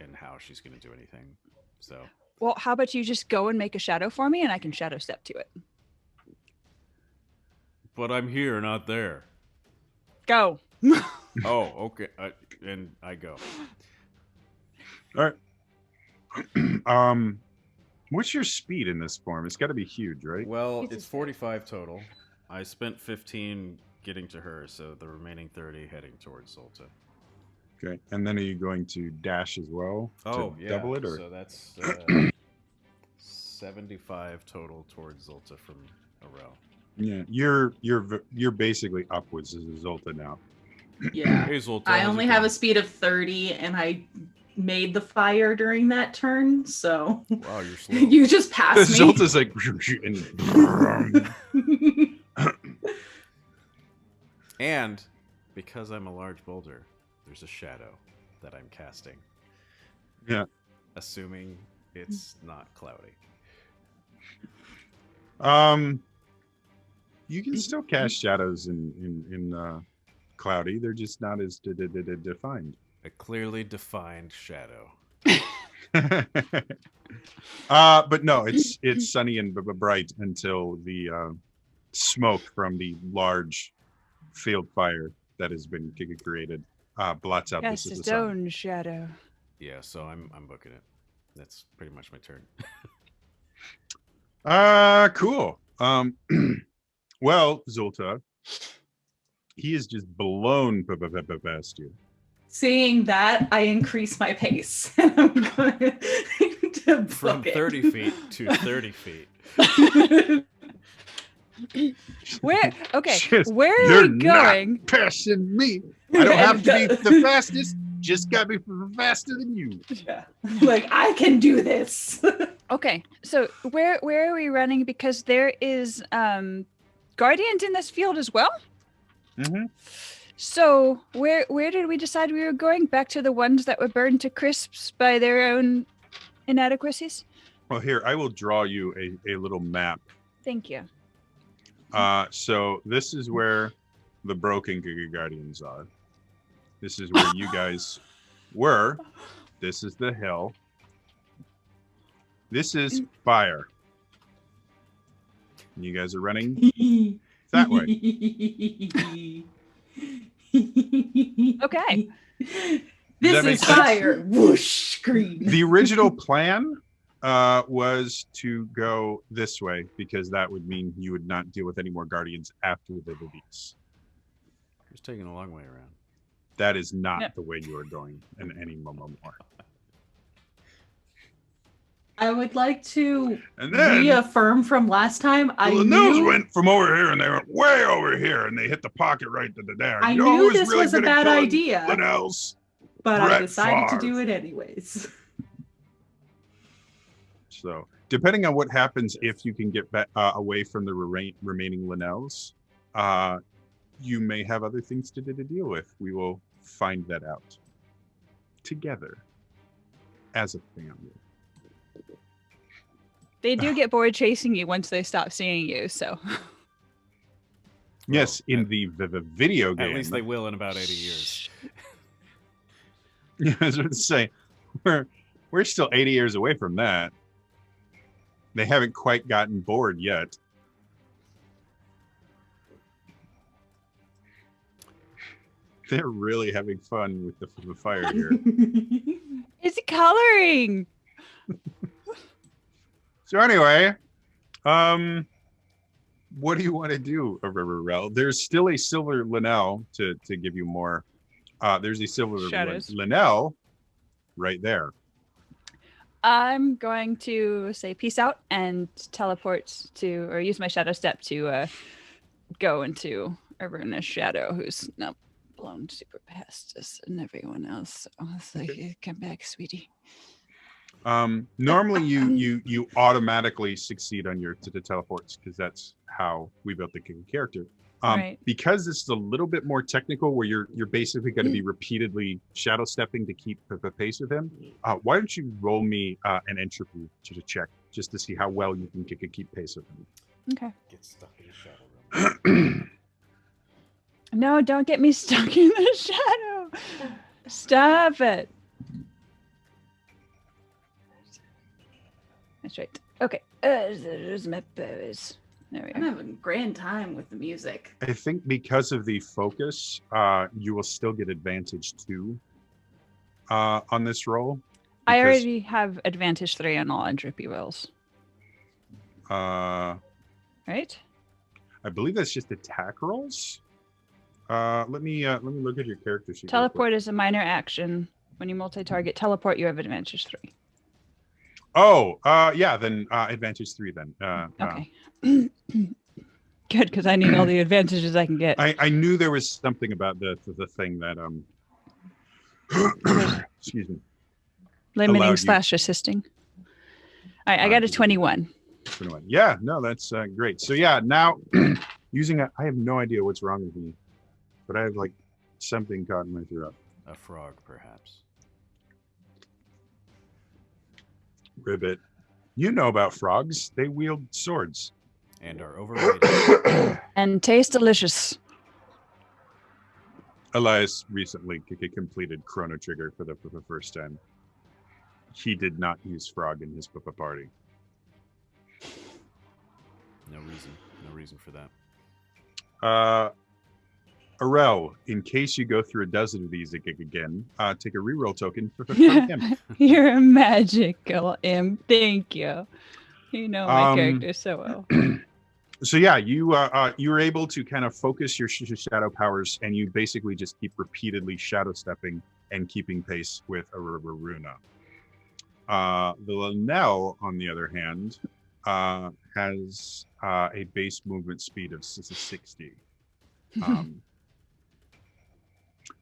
and how she's going to do anything. So. Well, how about you just go and make a shadow for me, and I can shadow step to it. But I'm here, not there. Go. Oh, okay. And I go. All right. What's your speed in this form? It's got to be huge, right? Well, it's 45 total. I spent 15 getting to her, so the remaining 30 heading towards Zolta. Okay. And then are you going to dash as well to double it, or? So that's 75 total towards Zolta from Arel. Yeah, you're basically upwards as a Zolta now. Yeah. Hey, Zolta, I how's only it have going? a speed of 30 and I made the fire during that turn, so Wow, you're slow. you just passed me. Zolta's like, And because I'm a large boulder, there's a shadow that I'm casting. Yeah. Assuming it's not cloudy. You can still cast shadows in cloudy. They're just not as defined. A clearly defined shadow. But no, it's sunny and bright until the smoke from the large field fire that has been created blots out Yes, the its sun. own shadow. Yeah, so I'm booking it. That's pretty much my turn. Cool. Well, Zolta, he is just blown past you. Seeing that, I increase my pace. I'm going to From book it. 30 feet to 30 feet. Where? Okay, Just- where are You're we going? not passing me. I don't have to be the fastest. Just got to be faster than you. Yeah. Like, I can do this. Okay, so where are we running? Because there is guardians in this field as well. Mm-hmm. So where did we decide we were going? Back to the ones that were burned to crisps by their own inadequacies? Well, here, I will draw you a little map. Thank you. So this is where the broken Giga Guardians are. This is where you guys were. This is the hill. This is fire. And you guys are running that way. Okay. This that make is sense? fire. Whoosh, screen. The original plan was to go this way because that would mean you would not deal with any more guardians after the release. Just taking a long way around. That is not No. the way you are going in any moment more. I would like to And then reaffirm from last time. the nose went from over here and they went way over here and they hit the pocket right to the there. I You know knew who's this really was a good at bad killing idea. Linnell's? but I Brett decided to Favre. do it anyways. So, depending on what happens, if you can get away from the remaining Linnells, you may have other things to deal with. We will find that out together as a family. They do get bored chasing you once they stop seeing you, so. Yes, in the video game. At least they will in about 80 years. Yeah, I was going to say, we're still 80 years away from that. They haven't quite gotten bored yet. They're really having fun with the fire here. It's coloring. So anyway, what do you want to do, Rel? There's still a silver Linnell to give you more. There's a silver Linnell right there. I'm going to say peace out and teleport to, or use my shadow step to go into Aruna's shadow, who's now blown super past us and everyone else. So it's like, come back, sweetie. Normally you automatically succeed on your the teleports because that's how we built the character. Right. Because this is a little bit more technical, where you're basically going to be repeatedly shadow stepping to keep the pace with him. Why don't you roll me an entropy to check just to see how well you can keep pace with him? Okay. Get stuck in the shadow realm. No, don't get me stuck in the shadow. Stop it. That's right. Okay. There's my bows. There we I'm are. having a grand time with the music. I think because of the focus, you will still get advantage 2 on this roll. I because, already have advantage 3 on all entropy rolls. right? I believe that's just attack rolls. Let me look at your character sheet. Teleport is a minor action. When you multi-target teleport, you have advantage 3. Oh, yeah, then advantage 3 then. Okay. Good, because I need all the advantages I can get. I knew there was something about the thing that excuse me. Limiting / assisting. All right, I got a 21. 21. Yeah, no, that's great. So yeah, now using I have no idea what's wrong with me, but I have like something caught in my throat. A frog, perhaps. Ribbit. You know about frogs. They wield swords. And are overrated. And taste delicious. Elias recently completed Chrono Trigger for the first time. He did not use frog in his party. No reason for that. Arel, in case you go through a dozen of these again, take a reroll token for him. You're a magical imp. Thank you. You know my character so well. So yeah, you were able to kind of focus your shadow powers, and you basically just keep repeatedly shadow stepping and keeping pace with Aruna. The Linnell, on the other hand, has a base movement speed of 60.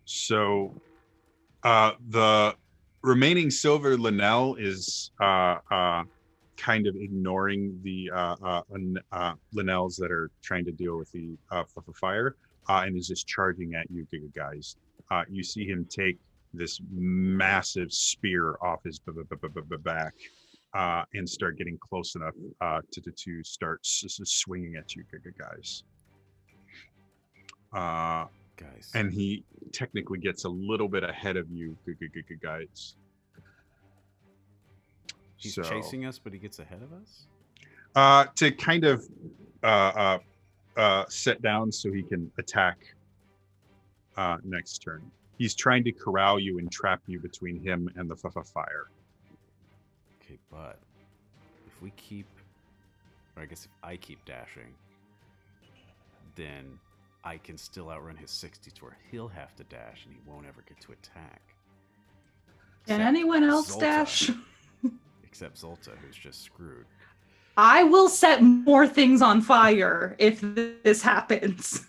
So the remaining silver Linnell is kind of ignoring the Linnells that are trying to deal with the fire, and is just charging at you guys. You see him take this massive spear off his back and start getting close enough to start swinging at you guys. And he technically gets a little bit ahead of you guys. He's chasing us, but he gets ahead of us? To kind of set down so he can attack next turn. He's trying to corral you and trap you between him and the fire. Okay, but if we keep, or I guess if I keep dashing, then I can still outrun his 60 to where he'll have to dash and he won't ever get to attack. Can anyone else Zoltar. dash? except Zolta, who's just screwed. I will set more things on fire if this happens.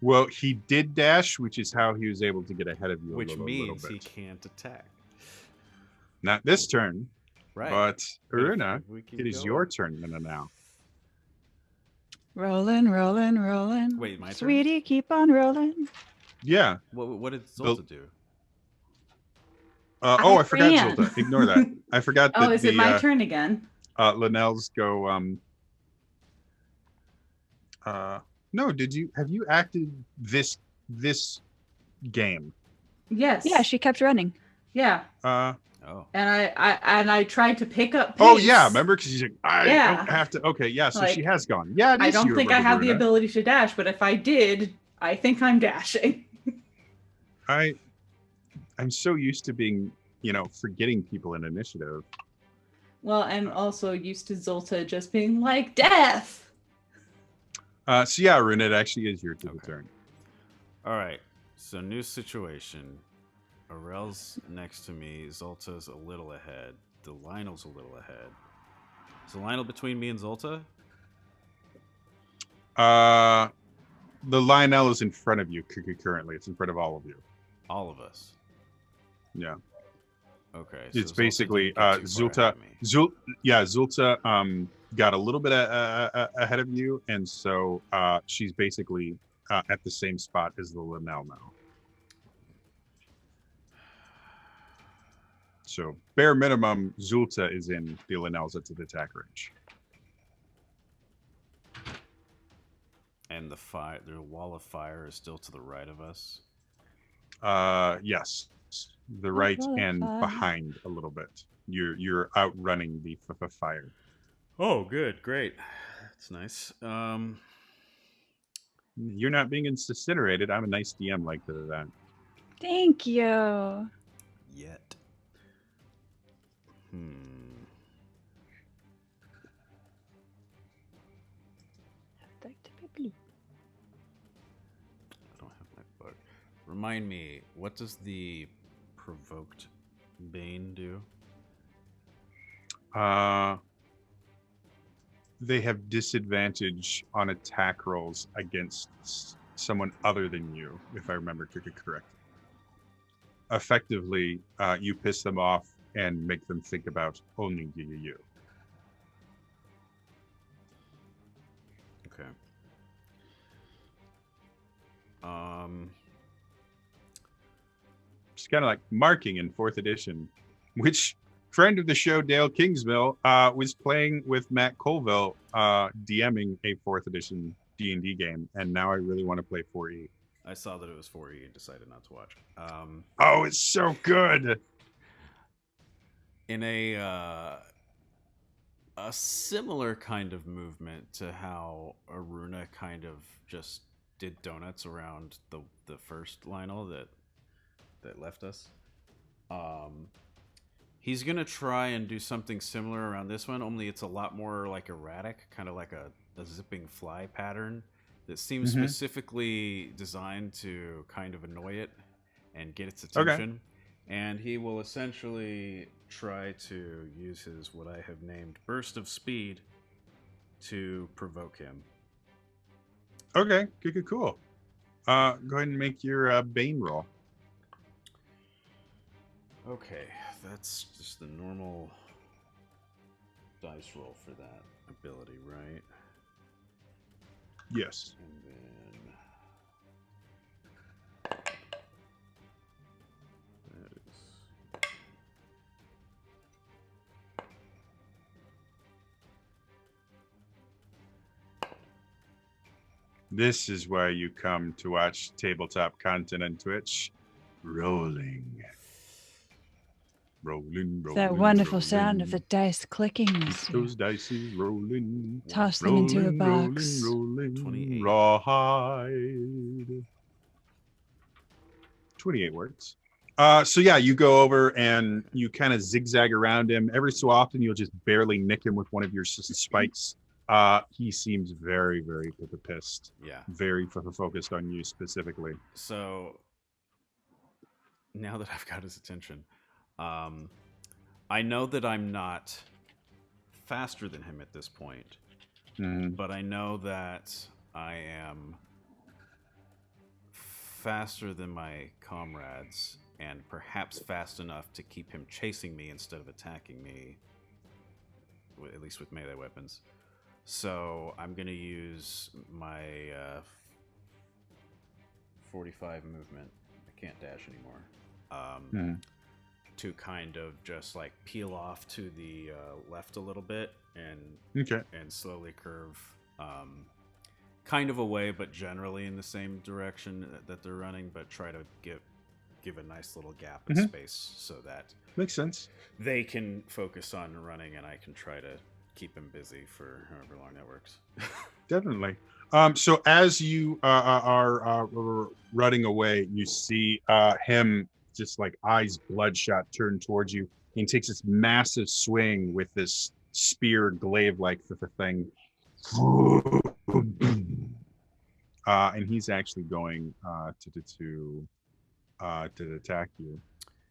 Well, he did dash, which is how he was able to get ahead of you Which a little means bit. he can't attack. Not this turn, Right. but But if Aruna, we keep it is going- your turn now. Rolling, rolling, rolling. Wait, my turn? Sweetie, keep on rolling. Yeah. What did Zolta do? I forgot ran. Zolta. Ignore that. I forgot that Oh, is it my turn again? Linnell's go. No, have you acted this game? Yes. Yeah, she kept running. Yeah. Oh. And I tried to pick up pace. Oh yeah, remember? Because she's like, I Yeah. don't have to. Okay, yeah. So Like, she has gone. Yeah, it I is don't you, think I have the Aruna. ability to dash, but if I did, I think I'm dashing. I'm so used to being, forgetting people in initiative. Well, and also used to Zolta just being like, death! So yeah, Aruna, it actually is your turn. All right. So new situation. Arel's next to me. Zolta's a little ahead. The Lionel's a little ahead. Is the Lionel between me and Zolta? The Lionel is in front of you currently. It's in front of all of you. All of us. Yeah. Okay. It's Zolta basically didn't get too far Zulta. ahead of me. Zulta got a little bit ahead of you, and so she's basically at the same spot as the Linnell now. So bare minimum, Zulta is in the Linnell's at the attack range. And the wall of fire is still to the right of us. Yes, the right wall of and fire. behind a little bit. You're outrunning the fire. Oh, good, great. That's nice. You're not being incinerated. I'm a nice DM like that. Thank you. Yet. I'd like to be blue. I don't have my book. Remind me, what does the provoked Bane do? They have disadvantage on attack rolls against someone other than you, if I remember correctly. Effectively, you piss them off and make them think about only you. Okay. It's kind of like marking in 4th edition, which friend of the show, Dale Kingsmill, was playing with Matt Colville, DMing a 4th edition D&D game, and now I really want to play 4E. I saw that it was 4E and decided not to watch. Oh, it's so good. In a similar kind of movement to how Aruna kind of just did donuts around the first Lionel that left us. He's gonna try and do something similar around this one, only it's a lot more like erratic, kind of like a zipping fly pattern that seems specifically designed to kind of annoy it and get its attention. And he will essentially try to use his, what I have named, Burst of Speed to provoke him. Okay, good, cool. Go ahead and make your Bane roll. Okay, that's just the normal dice roll for that ability, right? Yes. And then that is This is why you come to watch tabletop content on Twitch. Rolling. That wonderful sound of the dice clicking. Monsieur. Those dice is rolling. Toss them into a box. Rolling, 28. rawhide. 28 words. So yeah, you go over and you kind of zigzag around him. Every so often, you'll just barely nick him with one of your spikes. He seems very, very pissed. yeah. Very focused on you specifically. So now that I've got his attention, I'm I know that I'm not faster than him at this point, but I know that I am faster than my comrades, and perhaps fast enough to keep him chasing me instead of attacking me, at least with melee weapons. So I'm going to use my 45 movement. I can't dash anymore. To kind of just like peel off to the left a little bit and slowly curve kind of away, but generally in the same direction that they're running, but try to give a nice little gap in space so that makes sense. They can focus on running and I can try to keep him busy for however long that works. Definitely. So as you are running away, you see him just like eyes bloodshot turn towards you. He takes this massive swing with this spear glaive like thing. And he's actually going to attack you.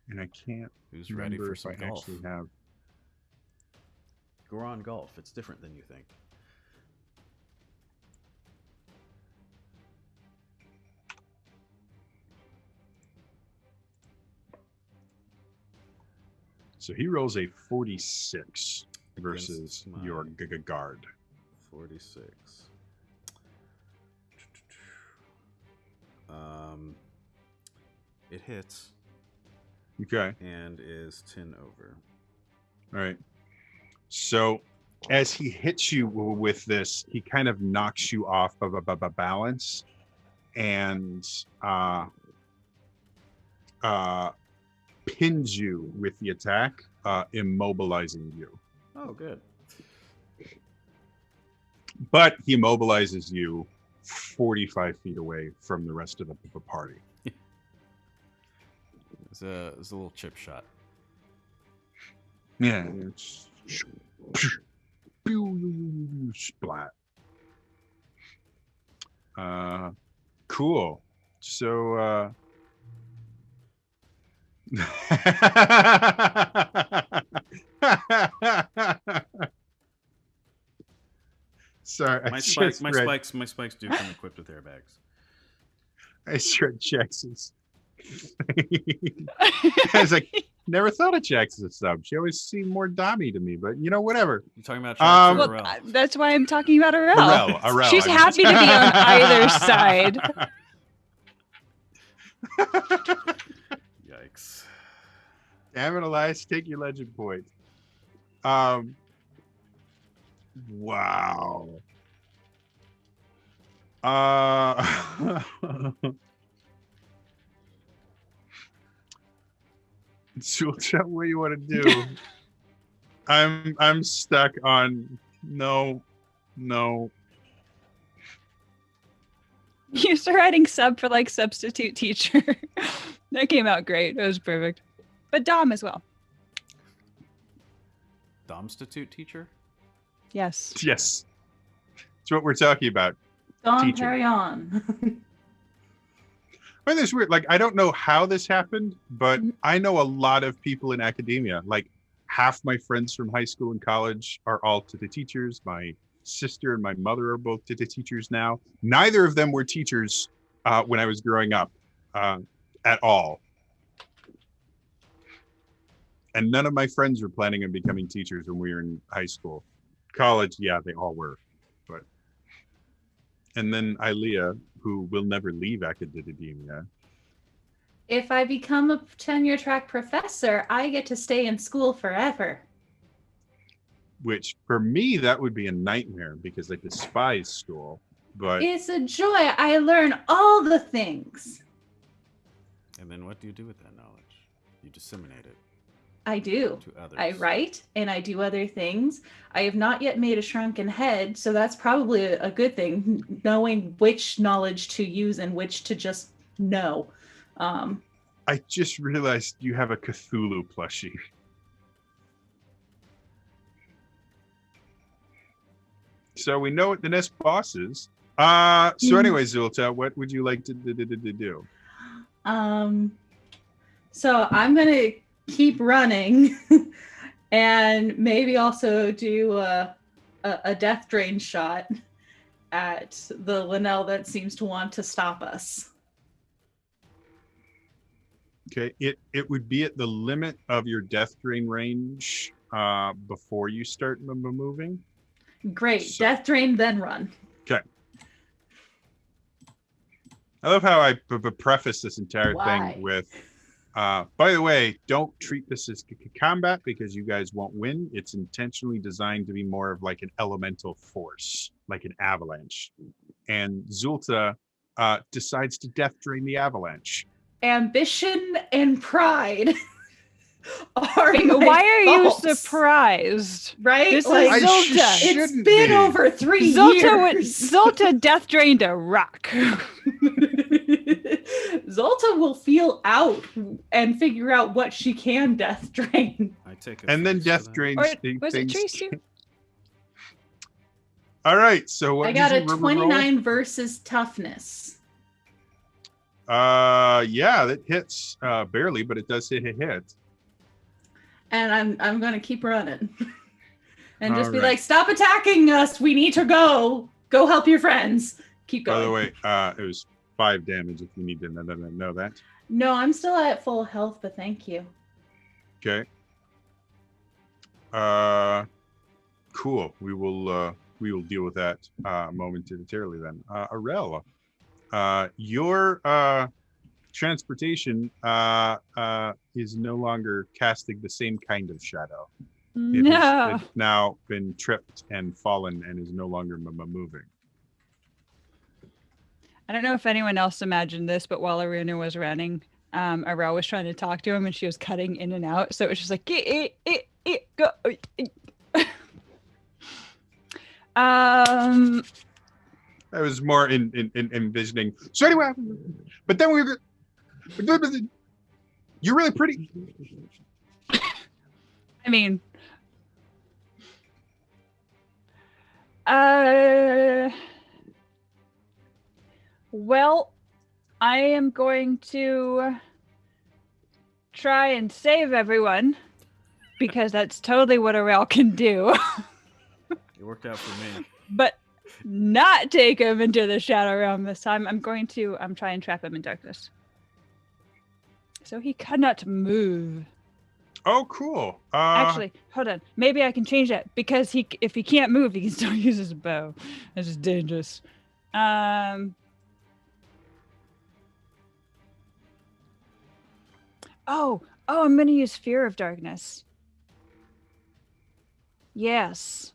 And I can't. Who's ready for some golf? Actually have Goron golf. It's different than you think. So he rolls a 46 versus your guard. 46. It hits. Okay. And is 10 over. All right. So as he hits you with this, he kind of knocks you off of a balance and pins you with the attack, immobilizing you. Oh, good. But he immobilizes you 45 feet away from the rest of the party. It's a little chip shot. Yeah. It's splat. Cool. So sorry, my spikes do come equipped with airbags. I read Jax's. I was like, never thought of Jax as a sub. She always seemed more dommy to me, but whatever. You talking about Jax or well, Arel? that's why I'm talking about Arel. Arel. She's happy to be on either side. Yikes. Damn it, Elias, take your legend point. Wow. So what do you want to do? I'm stuck on no. You start writing sub for like substitute teacher. That came out great. It was perfect. But Dom as well. Domstitute teacher? Yes. Yes. That's what we're talking about. Don, Teacher. carry on. I mean, it's weird. Like, I don't know how this happened, but I know a lot of people in academia. Like, half my friends from high school and college are all to the teachers. My sister and my mother are both to the teachers now. Neither of them were teachers when I was growing up at all. And none of my friends were planning on becoming teachers when we were in high school. College, yeah, they all were. But and then Ilea, who will never leave academia. If I become a tenure track professor, I get to stay in school forever. Which for me, that would be a nightmare because I despise school. But It's a joy. I learn all the things. And then what do you do with that knowledge? You disseminate it I do. to others. I write and I do other things. I have not yet made a shrunken head, so that's probably a good thing, knowing which knowledge to use and which to just know. I just realized you have a Cthulhu plushie. So we know what the next boss is. So anyway, Zulta, what would you like to do? So I'm gonna keep running And maybe also do a death drain shot at the Linnell that seems to want to stop us. Okay, it would be at the limit of your death drain range before you start moving. Great. So- Death drain, then run. Okay. I love how I preface this entire Why? thing with, by the way, don't treat this as combat because you guys won't win. It's intentionally designed to be more of like an elemental force, like an avalanche. And Zulta decides to death drain the avalanche. Ambition and pride are Wait, my why are you faults, surprised? right? This is Like, Zulta. it's shouldn't been be. over 3 Zulta, years. Zulta death drained a rock. Zolta will feel out and figure out what she can death drain. I take And then offense to death that. drains Or things. was it Trace too? All right, so what I did got you a roll? 29 versus toughness. Yeah, that hits barely, but it does hit a hit. And I'm gonna keep running. And just All be right. like, stop attacking us. We need to go. Go help your friends. Keep going. By the way, it was 5 damage if you need to know that. No, I'm still at full health, but thank you. Okay. Cool. We will deal with that momentarily then. Arel, your transportation is no longer casting the same kind of shadow. It No. has now been tripped and fallen and is no longer moving. I don't know if anyone else imagined this, but while Aruna was running, Arel was trying to talk to him and she was cutting in and out. So it was just like, go. I was more in envisioning. So anyway, but then we were. You're really pretty. I mean, well, I am going to try and save everyone because that's totally what Arel can do, It worked out for me. but not take him into the Shadow Realm this time. I'm try and trap him in darkness. So he cannot move. Oh, cool. Actually, hold on. Maybe I can change that because if he can't move, he can still use his bow. That's just dangerous. Oh, I'm gonna use Fear of Darkness. Yes.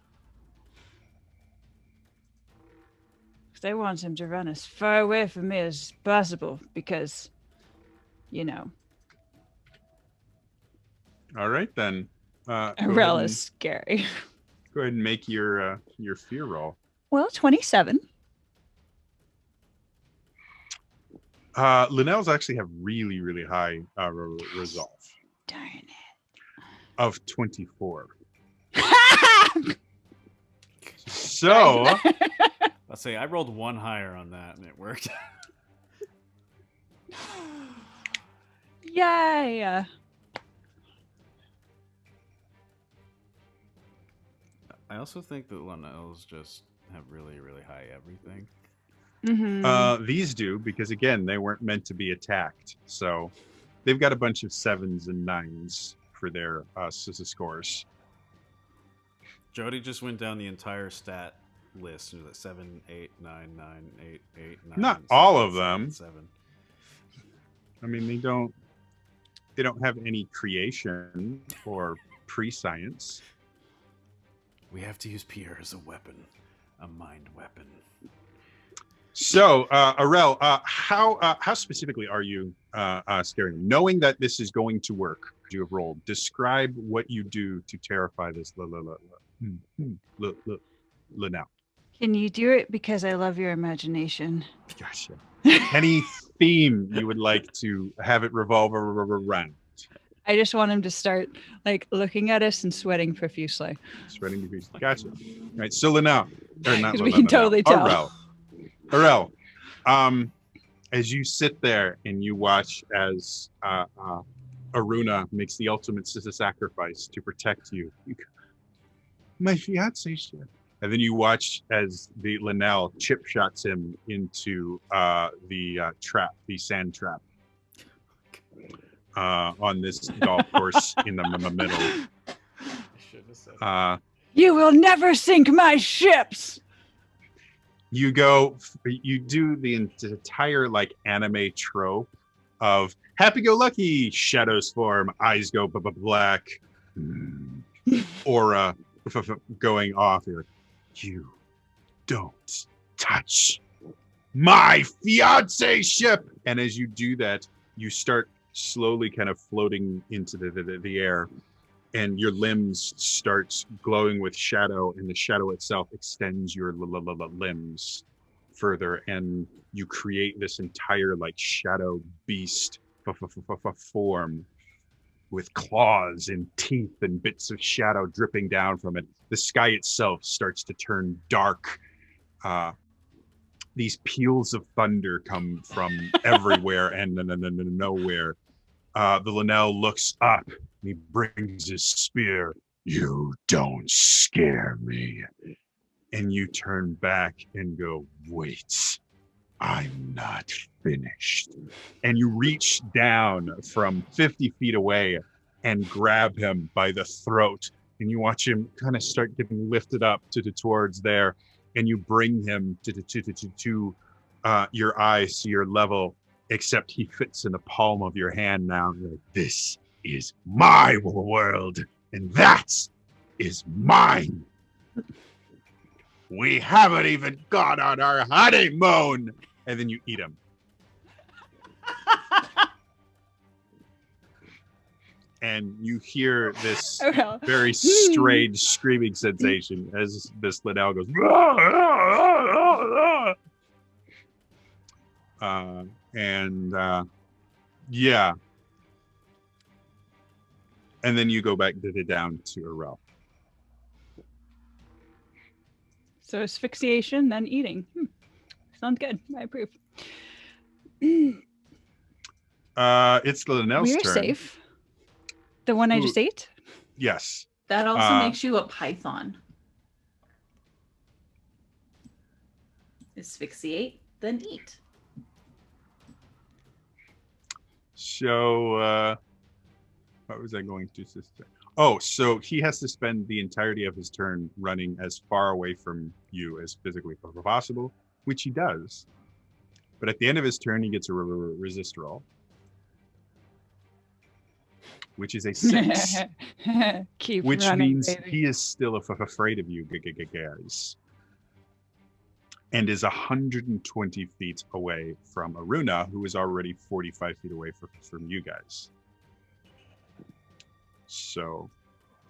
Because I want him to run as far away from me as possible because, you know, All right then. Go ahead Arel and- is scary. Go ahead and make your fear roll. Well, 27. Linnell's actually have really, really high resolve Darn it. of 24. So Let's say I rolled 1 higher on that and it worked. Yay! I also think that Linnell's just have really, really high everything. Mm-hmm. these do because again they weren't meant to be attacked. So they've got a bunch of 7s and 9s for their scores. Jody just went down the entire stat list. It was like 7, 8, 9, 9, 8, 8, 9. Not 7, all of 7, them. 7. I mean they don't have any creation or pre-science. We have to use Pierre as a weapon, a mind weapon. So, Arel, how specifically are you scaring them? Knowing that this is going to work, you have rolled. Describe what you do to terrify this Linnell. Can you do it? Because I love your imagination. Gotcha. Any theme you would like to have it revolve around? I just want him to start like looking at us and sweating profusely. Spreading degrees. Gotcha. All right. So Linnell, or not 'Cause we Linnell, can totally tell. Arel, as you sit there and you watch as Aruna makes the ultimate sacrifice to protect you. My fiance ship. And then you watch as the Linnell chip shots him into the trap, the sand trap, on this golf course in the middle. You will never sink my ships. You do the entire like anime trope of happy-go-lucky, shadows form, eyes go black, aura going off. You're like, you don't touch my fiance ship. And as you do that, you start slowly kind of floating into the air, and your limbs start glowing with shadow, and the shadow itself extends your limbs further, and you create this entire like shadow beast form with claws and teeth and bits of shadow dripping down from it. The sky itself starts to turn dark. These peals of thunder come from everywhere and nowhere. The Linnell looks up and he brings his spear. You don't scare me. And you turn back and go, wait, I'm not finished. And you reach down from 50 feet away and grab him by the throat. And you watch him kind of start getting lifted up towards there. And you bring him to your eyes, to your level, except he fits in the palm of your hand now. You're like, this is my world, and that is mine. We haven't even gone on our honeymoon. And then you eat him. And you hear this very strange screaming sensation as this Linnell goes. Yeah. And then you go back down to Arel. So asphyxiation, then eating. Sounds good. I approve. It's the Linnell's We're turn. safe. The one I just ate? Yes. That also makes you a python. Asphyxiate, then eat. So, what was I going to say? Oh, so he has to spend the entirety of his turn running as far away from you as physically possible, which he does. But at the end of his turn, he gets a resist roll, which is a 6. Which running, means baby. he is still afraid of you, guys. And is 120 feet away from Aruna, who is already 45 feet away from you guys. So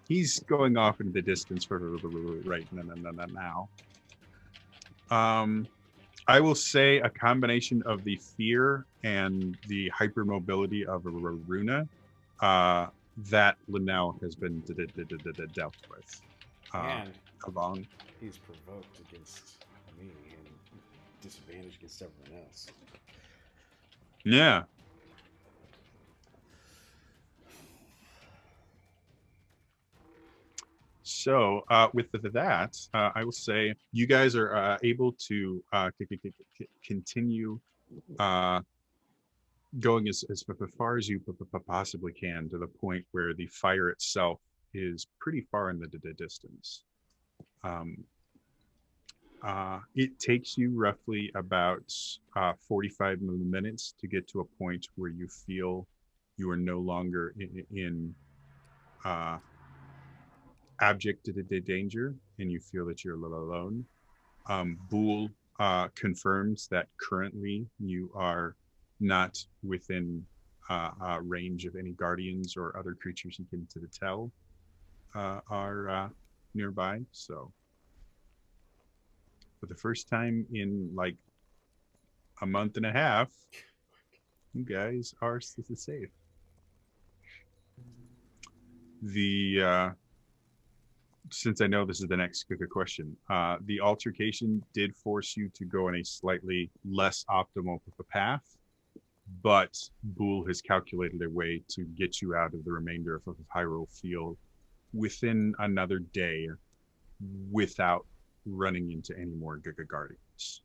he's going off into the distance for right now. I will say a combination of the fear and the hypermobility of Aruna that Linnell has been dealt with. And Avon. he's provoked against me and disadvantaged against everyone else. Yeah. So with that, I will say you guys are able to continue going as far as you possibly can, to the point where the fire itself is pretty far in the distance. It takes you roughly about 45 minutes to get to a point where you feel you are no longer in abject danger, and you feel that you're alone. Boole confirms that currently you are not within range of any guardians or other creatures you can tell are nearby. So for the first time in like a month and a half, you guys are safe. Since I know this is the next question, the altercation did force you to go on a slightly less optimal path. but Boole has calculated a way to get you out of the remainder of Hyrule Field within another day without running into any more Guardians.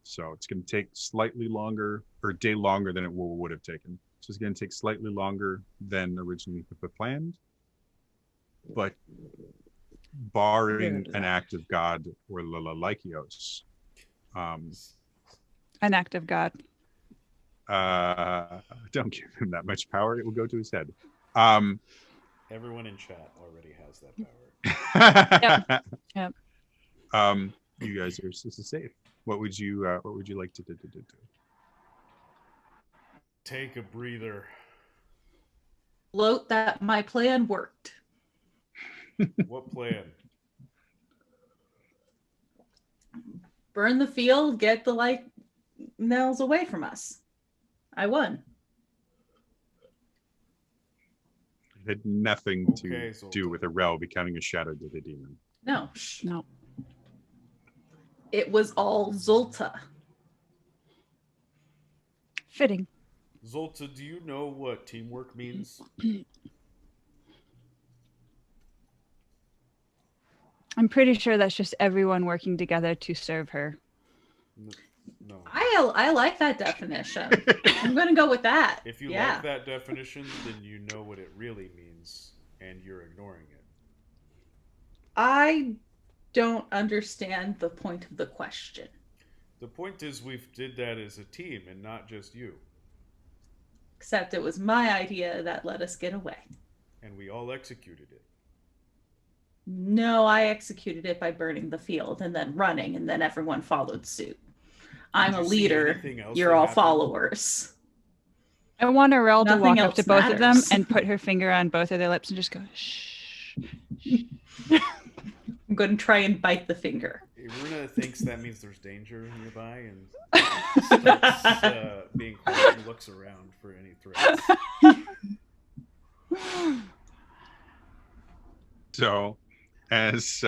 So it's going to take slightly longer, or a day longer than it would have taken. So it's going to take slightly longer than originally planned. But barring an act of God or Lykios, An act of God. don't give him that much power. It will go to his head. Everyone in chat already has that power. Yep. You guys are safe. What would you like to do? Take a breather. Float that my plan worked. What plan? Burn the field, get the light nails away from us. I won. It had nothing to Okay, Zoltan. do with Arel becoming a shadow to the demon. No, No. it was all Zolta. Fitting. Zolta, do you know what teamwork means? I'm pretty sure that's just everyone working together to serve her. No. I like that definition. I'm gonna go with that. If you yeah. like that definition, then you know what it really means, and you're ignoring it. I don't understand the point of the question. The point is we did that as a team and not just you. Except it was my idea that let us get away. And we all executed it. No, I executed it by burning the field and then running, and then everyone followed suit. I'm Did a you see leader. anything else You're that all happened? followers. I want Arel to Nothing walk up to else both of them matters. and put her finger on both of their lips and just go, shh. I'm going to try and bite the finger. Iruna thinks that means there's danger nearby and starts being quiet and looks around for any threats. So, as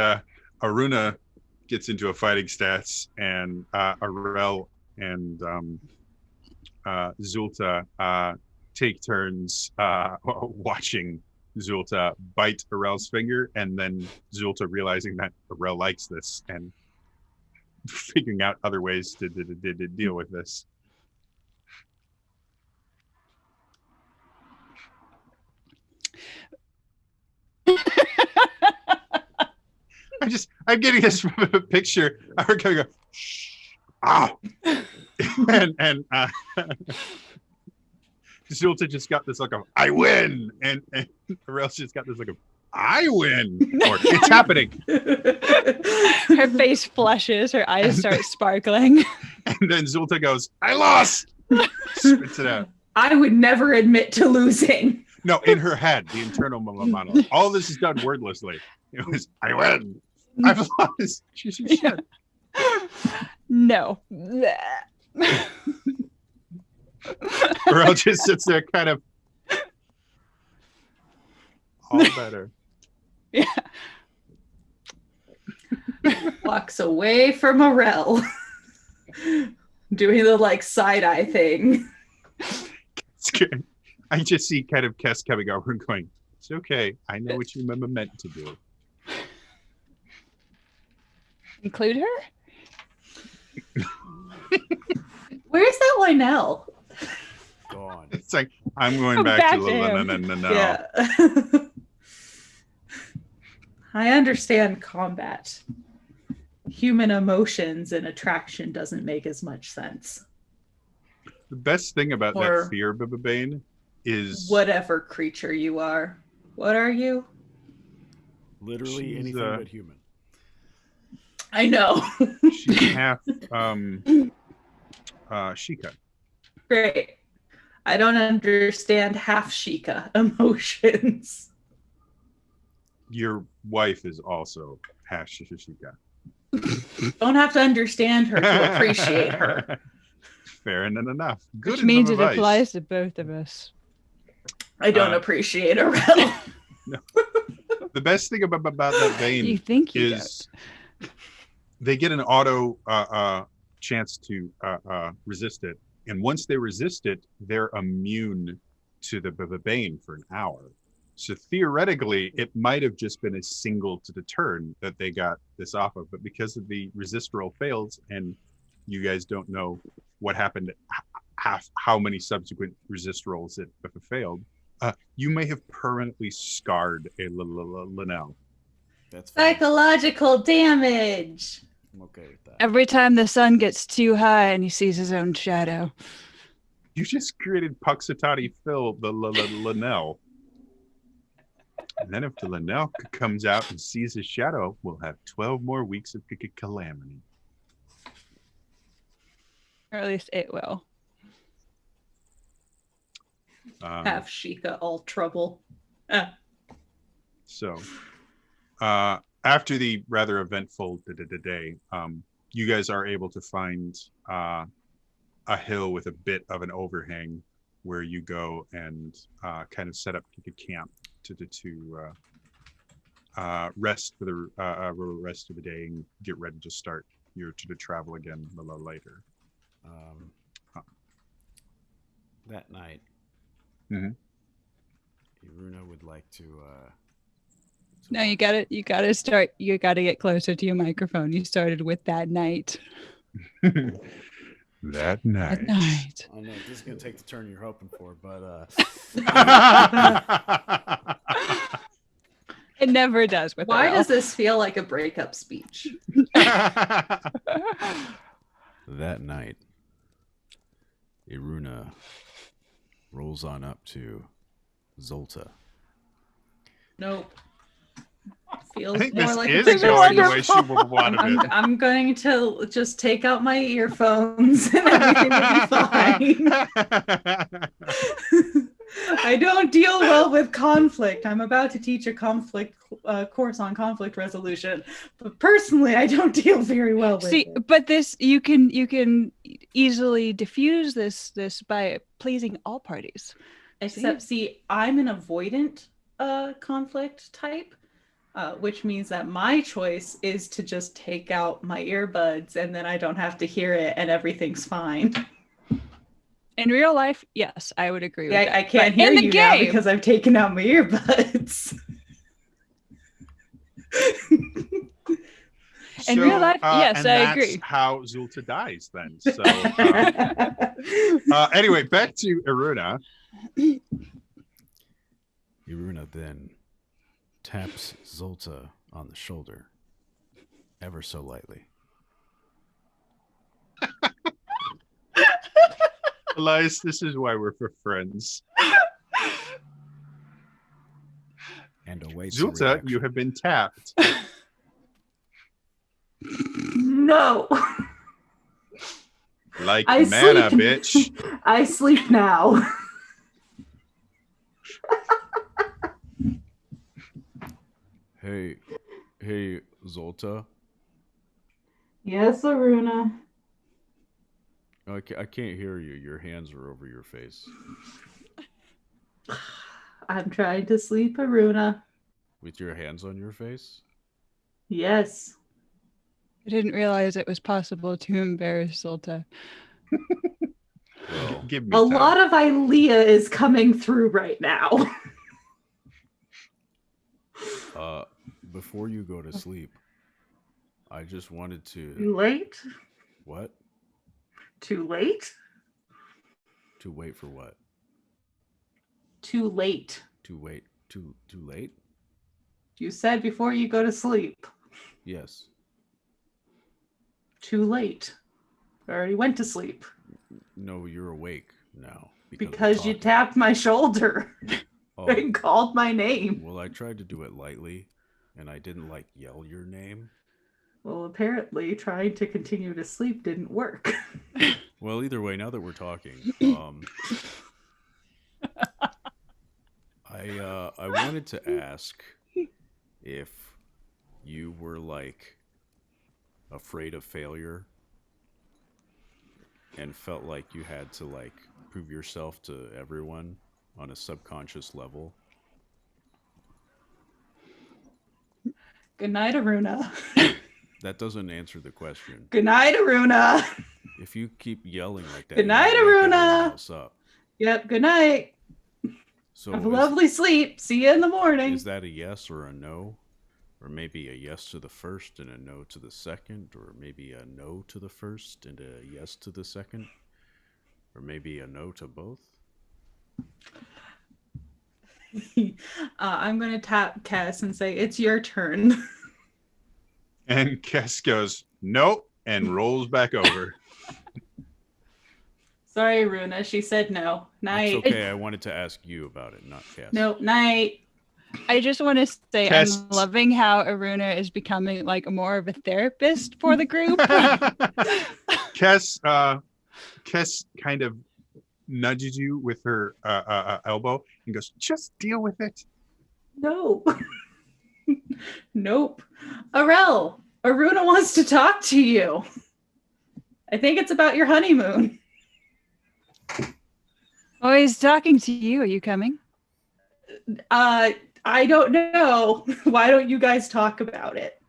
Aruna gets into a fighting stance, and Arel and Zulta take turns watching Zulta bite Arel's finger, and then Zulta realizing that Arel likes this and figuring out other ways to deal with this. I'm getting this from a picture. I'm gonna go, shh, ah, and Zulta just got this look of I win, and Arel's just got this look of I win, or it's happening. Her face flushes, her eyes start sparkling. And then Zulta goes, I lost. Spits it out. I would never admit to losing. No, in her head, the internal monologue. All this is done wordlessly. It was I win. I've lost. She's shit. No. Arel just sits there, kind of all better. Yeah. Walks away from Arel. Doing the like side eye thing. It's good. I just see kind of Kess coming over and going, it's okay. I know what you meant to do. Include her? Where's that Lionel? Gone. It's like, I'm going Oh, back to back to him. no. Yeah. I understand combat. Human emotions and attraction doesn't make as much sense. The best thing about Or- that fear, Bibabane, is Whatever creature you are. What are you? Literally She's, anything but human. I know. she's half Sheikah. Great. I don't understand half Sheikah emotions. Your wife is also half Sheikah. Don't have to understand her to appreciate her. Fair enough. Good Which means it advice. applies to both of us. I don't appreciate Arel. The best thing about that vein You think you is they get an auto chance to resist it And once they resist it, they're immune to the bane for an hour. So theoretically, it might have just been a single to the turn that they got this off of. But because of the resist roll fails, and you guys don't know what happened, how many subsequent resist rolls it failed, you may have permanently scarred a Linnell. That's fine. Psychological damage. I'm okay with that. Every time the sun gets too high and he sees his own shadow. You just created Puxatati Phil, the Linnell. And then if the Linnell comes out and sees his shadow, we'll have 12 more weeks of calamity. Or at least it will. Have Sheikah all trouble. So, after the rather eventful day, you guys are able to find a hill with a bit of an overhang where you go and kind of set up a camp to rest for the rest of the day and get ready to start to travel again a little later. That night, Iruna would like to. No, you gotta start. You gotta get closer to your microphone. You started with that night. That night. That night. I know this is gonna take the turn you're hoping for, but It never does. With Why Earl. does this feel like a breakup speech? that night, Iruna rolls on up to Zolta. Nope. I Feels think more this like is a going breakup the way speech. she wanted it. I'm going to just take out my earphones and everything will be fine. I don't deal well with conflict. I'm about to teach a conflict course on conflict resolution, but personally, I don't deal very well with it. But this you can easily diffuse this by pleasing all parties. Except, see, I'm an avoidant conflict type, which means that my choice is to just take out my earbuds and then I don't have to hear it and everything's fine. In real life, yes, I would agree with that. I can't But hear in the you now game, because I've taken out my earbuds. In real life, yes, and I that's agree. how Zulta dies then. So anyway, back to Iruna. Iruna then taps Zolta on the shoulder, ever so lightly. Elias, this is why we're for friends. And awaits a Zulta, reaction. you have been tapped. No. Like I mana, sleep. bitch. I sleep now. Hey, Zolta. Yes, Aruna. I can't hear you. Your hands are over your face. I'm trying to sleep, Aruna. With your hands on your face? Yes. I didn't realize it was possible to embarrass Zolta. Well, Give me A time. lot of Ilea is coming through right now. before you go to sleep, I just wanted Too to... late? What? Too late? To wait for what? Too late. To wait. Too late? You said before you go to sleep. Yes. Too late. I already went to sleep. No, you're awake now. we're Because you talking. tapped my shoulder Oh, and called my name. well, I tried to do it lightly, and I didn't, yell your name. Well, apparently trying to continue to sleep didn't work. Well, either way, now that we're talking, I wanted to ask if you were afraid of failure and felt like you had to prove yourself to everyone on a subconscious level. Good night, Aruna. That doesn't answer the question. Good night, Aruna. If you keep yelling like that, Good you're gonna night, wake everyone Aruna. else up. Yep. Good night. So Have a lovely sleep. See you in the morning. is that a yes or a no? Or maybe a yes to the first and a no to the second? Or maybe a no to the first and a yes to the second? Or maybe a no to both? I'm going to tap Cass and say, it's your turn. And Kess goes, nope, and rolls back over. Sorry, Runa. She said no. Night. It's okay. I wanted to ask you about it, not Cass. Nope. Night. I just want to say Cass- I'm loving how Aruna is becoming like more of a therapist for the group. Kess kind of nudges you with her elbow and goes, just deal with it. No. Nope. Arel, Aruna wants to talk to you. I think it's about your honeymoon. Oh, he's talking to you. Are you coming? I don't know. Why don't you guys talk about it?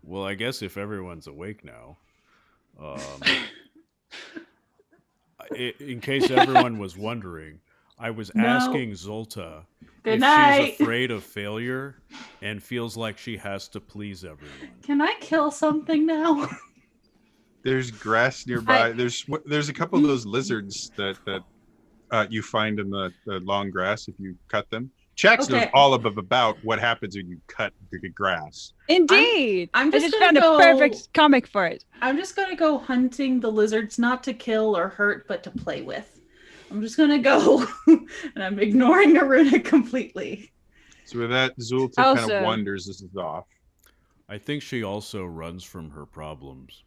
Well, I guess if everyone's awake now, in case everyone was wondering, I was No. asking Zolta Good if night. she's afraid of failure and feels like she has to please everyone. Can I kill something now? There's grass nearby. There's a couple of those lizards that you find in the long grass if you cut them. Chax knows Okay. all about what happens when you cut the grass. Indeed. I'm I just just gonna found go- a perfect comic for it. I'm just going to go hunting the lizards, not to kill or hurt, but to play with. I'm just going to go, and I'm ignoring Aruna completely. So with that, Zulta kind Also- of wonders this is off. I think she also runs from her problems.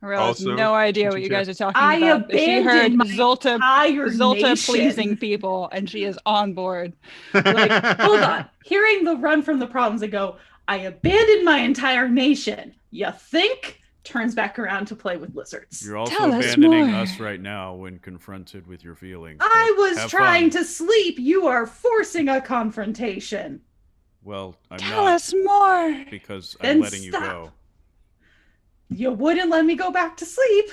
Aurel has Also, no idea did what you you guys check? are talking I about. But she heard abandoned my Zolta entire nation. pleasing people, and she is on board. Like, hold on. Hearing the run from the problems, I go, I abandoned my entire nation. You think? Turns back around to play with lizards. You're also Tell us abandoning more. us right now when confronted with your feelings. I but was have trying fun. to sleep. You are forcing a confrontation. Well, I'm Tell not us more. because Then I'm letting you stop. go. You wouldn't let me go back to sleep.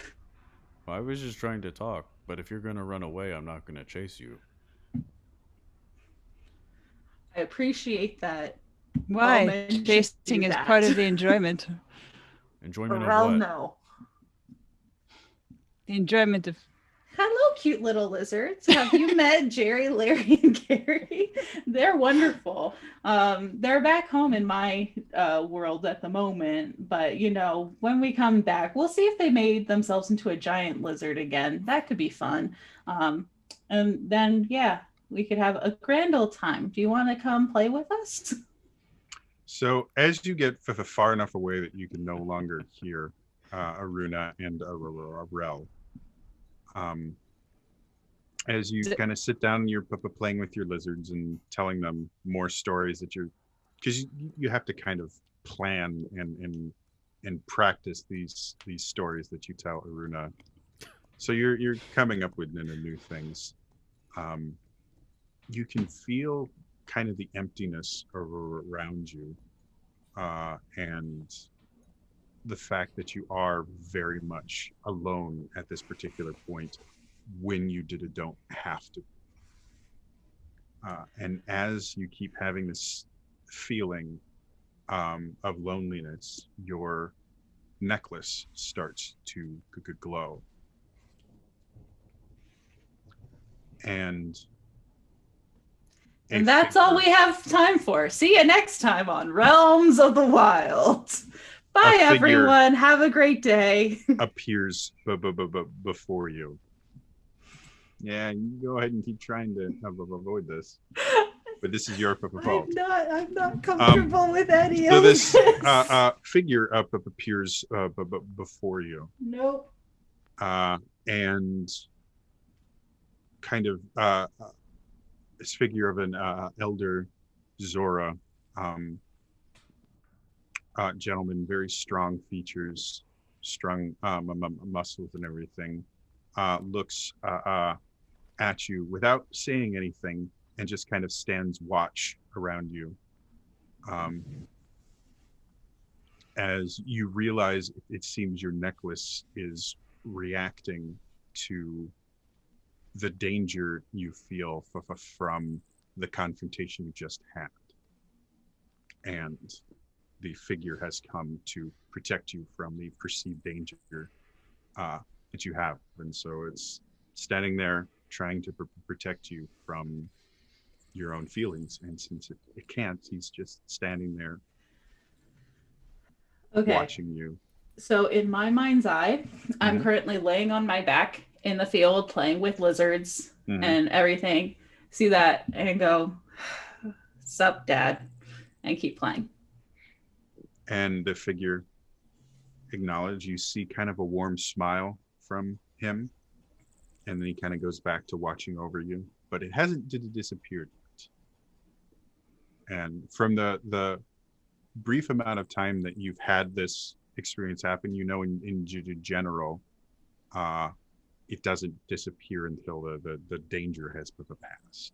I was just trying to talk, but if you're going to run away, I'm not going to chase you. I appreciate that. Why? men should Chasing do is that. part of the enjoyment. Enjoyment of Well, what? no. The enjoyment of. Hello, cute little lizards. Have you met Jerry, Larry, and Gary? They're wonderful. They're back home in my world at the moment, but when we come back, we'll see if they made themselves into a giant lizard again. That could be fun. And then, yeah, we could have a grand old time. Do you want to come play with us? So as you get far enough away that you can no longer hear Aruna and Arel, as you kind of sit down, you're playing with your lizards and telling them more stories that because you have to kind of plan and practice these stories that you tell Aruna. So you're coming up with new things. You can feel kind of the emptiness around you, and the fact that you are very much alone at this particular point when you don't have to. And as you keep having this feeling of loneliness, your necklace starts to glow. And that's all we have time for. See you next time on Realms of the Wild. Bye, figure- everyone. Have a great day. appears before you. Yeah, you go ahead and keep trying to avoid this. But this is your fault. I'm not comfortable with any So of this this. figure appears before you. Nope. And kind of this figure of an elder Zora gentleman, very strong features, strong muscles and everything, looks at you without saying anything and just kind of stands watch around you. as you realize it seems your necklace is reacting to the danger you feel from the confrontation you just had. And the figure has come to protect you from the perceived danger that you have. And so it's standing there trying to protect you from your own feelings. And since it can't, he's just standing there watching you. So in my mind's eye, I'm currently laying on my back in the field playing with lizards and everything. See that and go, sup, Dad, and keep playing. And the figure acknowledge. You see kind of a warm smile from him, and then he kind of goes back to watching over you, but it hasn't disappeared yet. And from the brief amount of time that you've had this experience happen, you know, in general, it doesn't disappear until the danger has passed.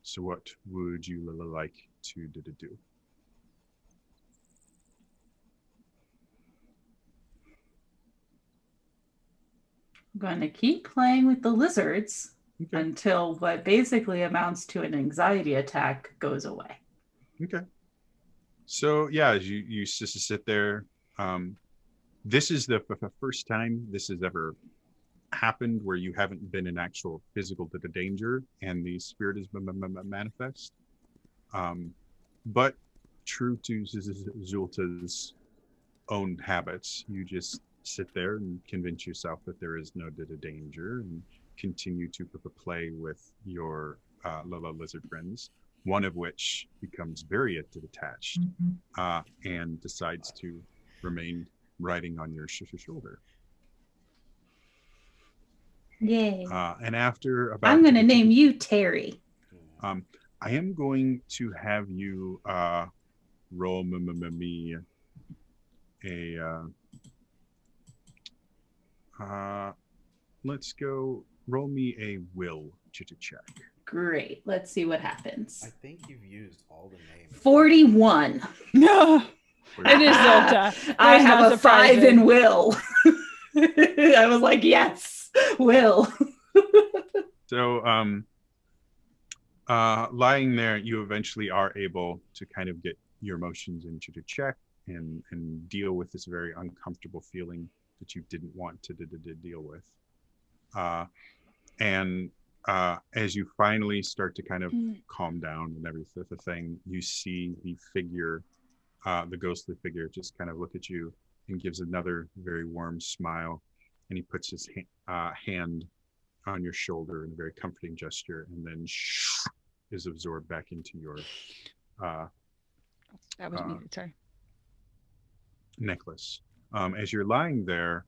So what would you like to do? I'm going to keep playing with the lizards until what basically amounts to an anxiety attack goes away. Okay. So yeah, as you just sit there, this is the first time this has ever happened where you haven't been in actual physical danger and the spirit is manifest. But true to Zulta's own habits, you just sit there and convince yourself that there is no danger and continue to play with your lizard friends, one of which becomes very attached and decides to remain riding on your shoulder. Yay. And after about... I'm going to name you Terry. I am going to have you roll me a... let's go roll me a will check. Great. Let's see what happens. I think you've used all the names. 41. No. It is Zolta. I That's have not a 5 surprising. in will. I was like, yes, will. So lying there, you eventually are able to kind of get your emotions into check and deal with this very uncomfortable feeling that you didn't want to deal with. And as you finally start to kind of calm down and everything, you see the figure, the ghostly figure, just kind of look at you and gives another very warm smile, and he puts his hand on your shoulder in a very comforting gesture, and then is absorbed back into your That was muted, sorry. necklace. As you're lying there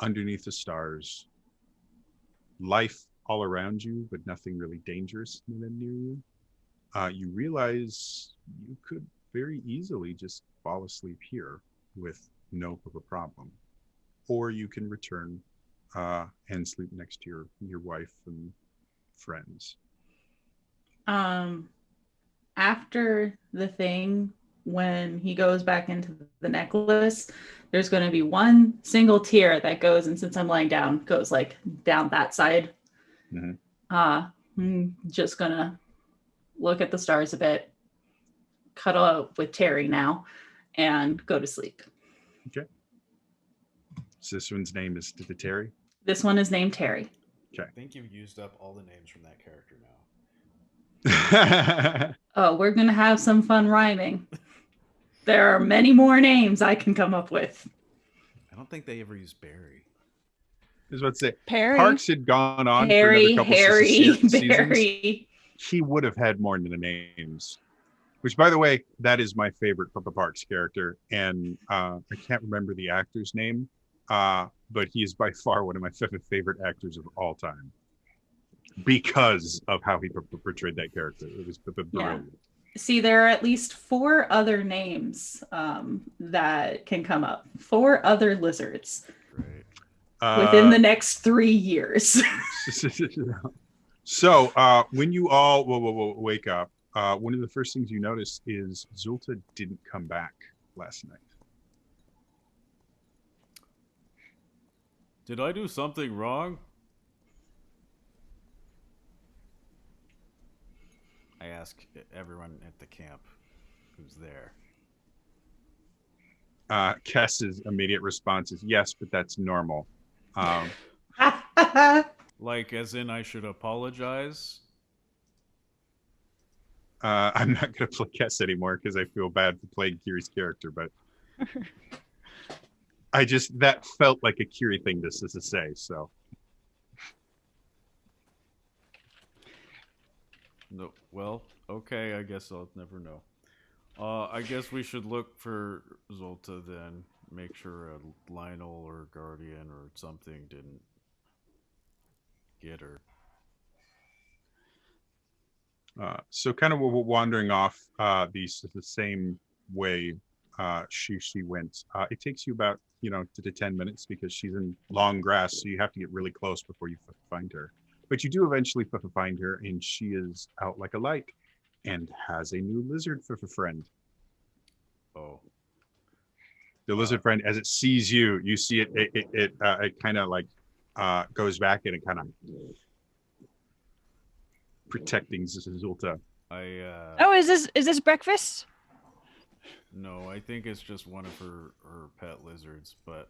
underneath the stars, life all around you, but nothing really dangerous near you, you realize you could very easily just fall asleep here with no problem, or you can return and sleep next to your wife and friends. After the thing, when he goes back into the necklace, there's going to be one single tear that goes, and since I'm lying down, goes like down that side. I'm just gonna look at the stars a bit, cuddle up with Terry now, and go to sleep. Okay. So this one's name is Terry? This one is named Terry. Okay. I think you've used up all the names from that character now. Oh, we're gonna have some fun rhyming. There are many more names I can come up with. I don't think they ever used Barry. I was about to say, Perry. Parks had gone on Harry, for another couple Harry, seasons. Barry. He would have had more than the names. Which, by the way, that is my favorite Papa Parks character, and I can't remember the actor's name, but he is by far one of my favorite actors of all time because of how he portrayed that character. It was brilliant. See, there are at least 4 other names that can come up. 4 other lizards within the next 3 years. So when you all will wake up, one of the first things you notice is Zulta didn't come back last night. Did I do something wrong? I ask everyone at the camp who's there. Kess's immediate response is yes, but that's normal. Like, as in I should apologize? I'm not going to play Kess anymore because I feel bad for playing Kiri's character, but that felt like a Kiri thing to say, so. No, well, okay, I guess I'll never know. I guess we should look for Zulta then. Make sure Lionel or Guardian or something didn't get her. So kind of wandering off the same way she went. It takes you about to 10 minutes because she's in long grass, so you have to get really close before you find her. But you do eventually find her, and she is out like a light and has a new lizard friend. Oh. The lizard friend, as it sees you, you see it kind of like goes back and it kind of protecting Zulta. Oh, is this breakfast? No, I think it's just one of her pet lizards. But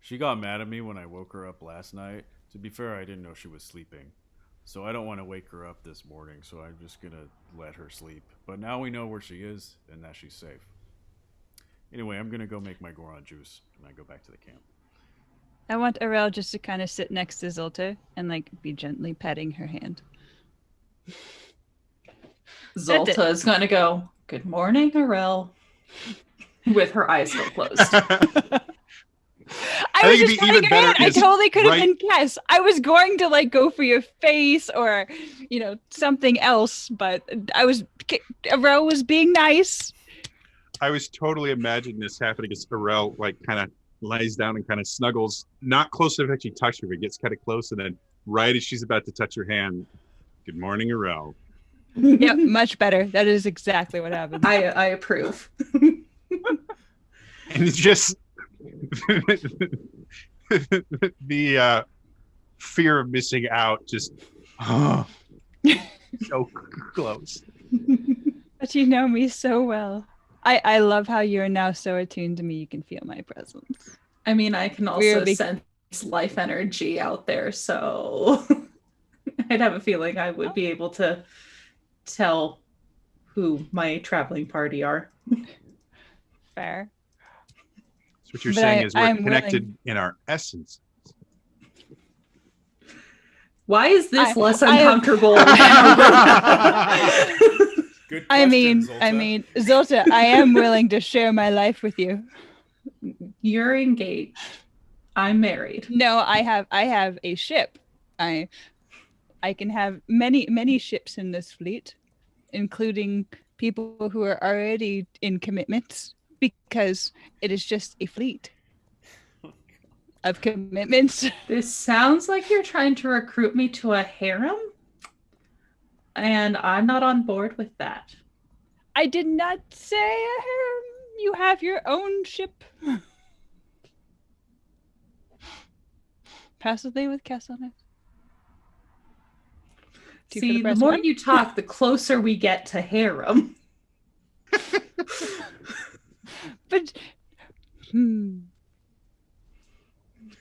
she got mad at me when I woke her up last night. To be fair, I didn't know she was sleeping. So I don't want to wake her up this morning, so I'm just going to let her sleep. But now we know where she is and that she's safe. Anyway, I'm going to go make my Goron juice when I go back to the camp. I want Arel just to kind of sit next to Zulta and like be gently petting her hand. Zulta is going to go, "Good morning, Arel," with her eyes still closed. I was just patting her hand. I totally could have been Kess. I was going to like go for your face or, something else, but Arel was being nice. I was totally imagining this happening as Arel like kind of lies down and kind of snuggles, not close enough to actually touch her, but gets kind of close, and then right as she's about to touch her hand, "Good morning, Arel." Yep, much better. That is exactly what happened. I approve. And it's just the fear of missing out, just so close. But you know me so well. I love how you're now so attuned to me. You can feel my presence. I mean, I can also sense life energy out there, so I'd have a feeling I would be able to tell who my traveling party are. Fair. So what you're saying is we're connected in our essence. Why is this less uncomfortable? Good question, I mean, Zulta. I am willing to share my life with you. You're engaged. I'm married. No, I have a ship. I can have many ships in this fleet, including people who are already in commitments, because it is just a fleet of commitments. This sounds like you're trying to recruit me to a harem, and I'm not on board with that. I did not say a harem. You have your own ship. Possibly with Kess on it. See, the more you talk, the closer we get to harem. But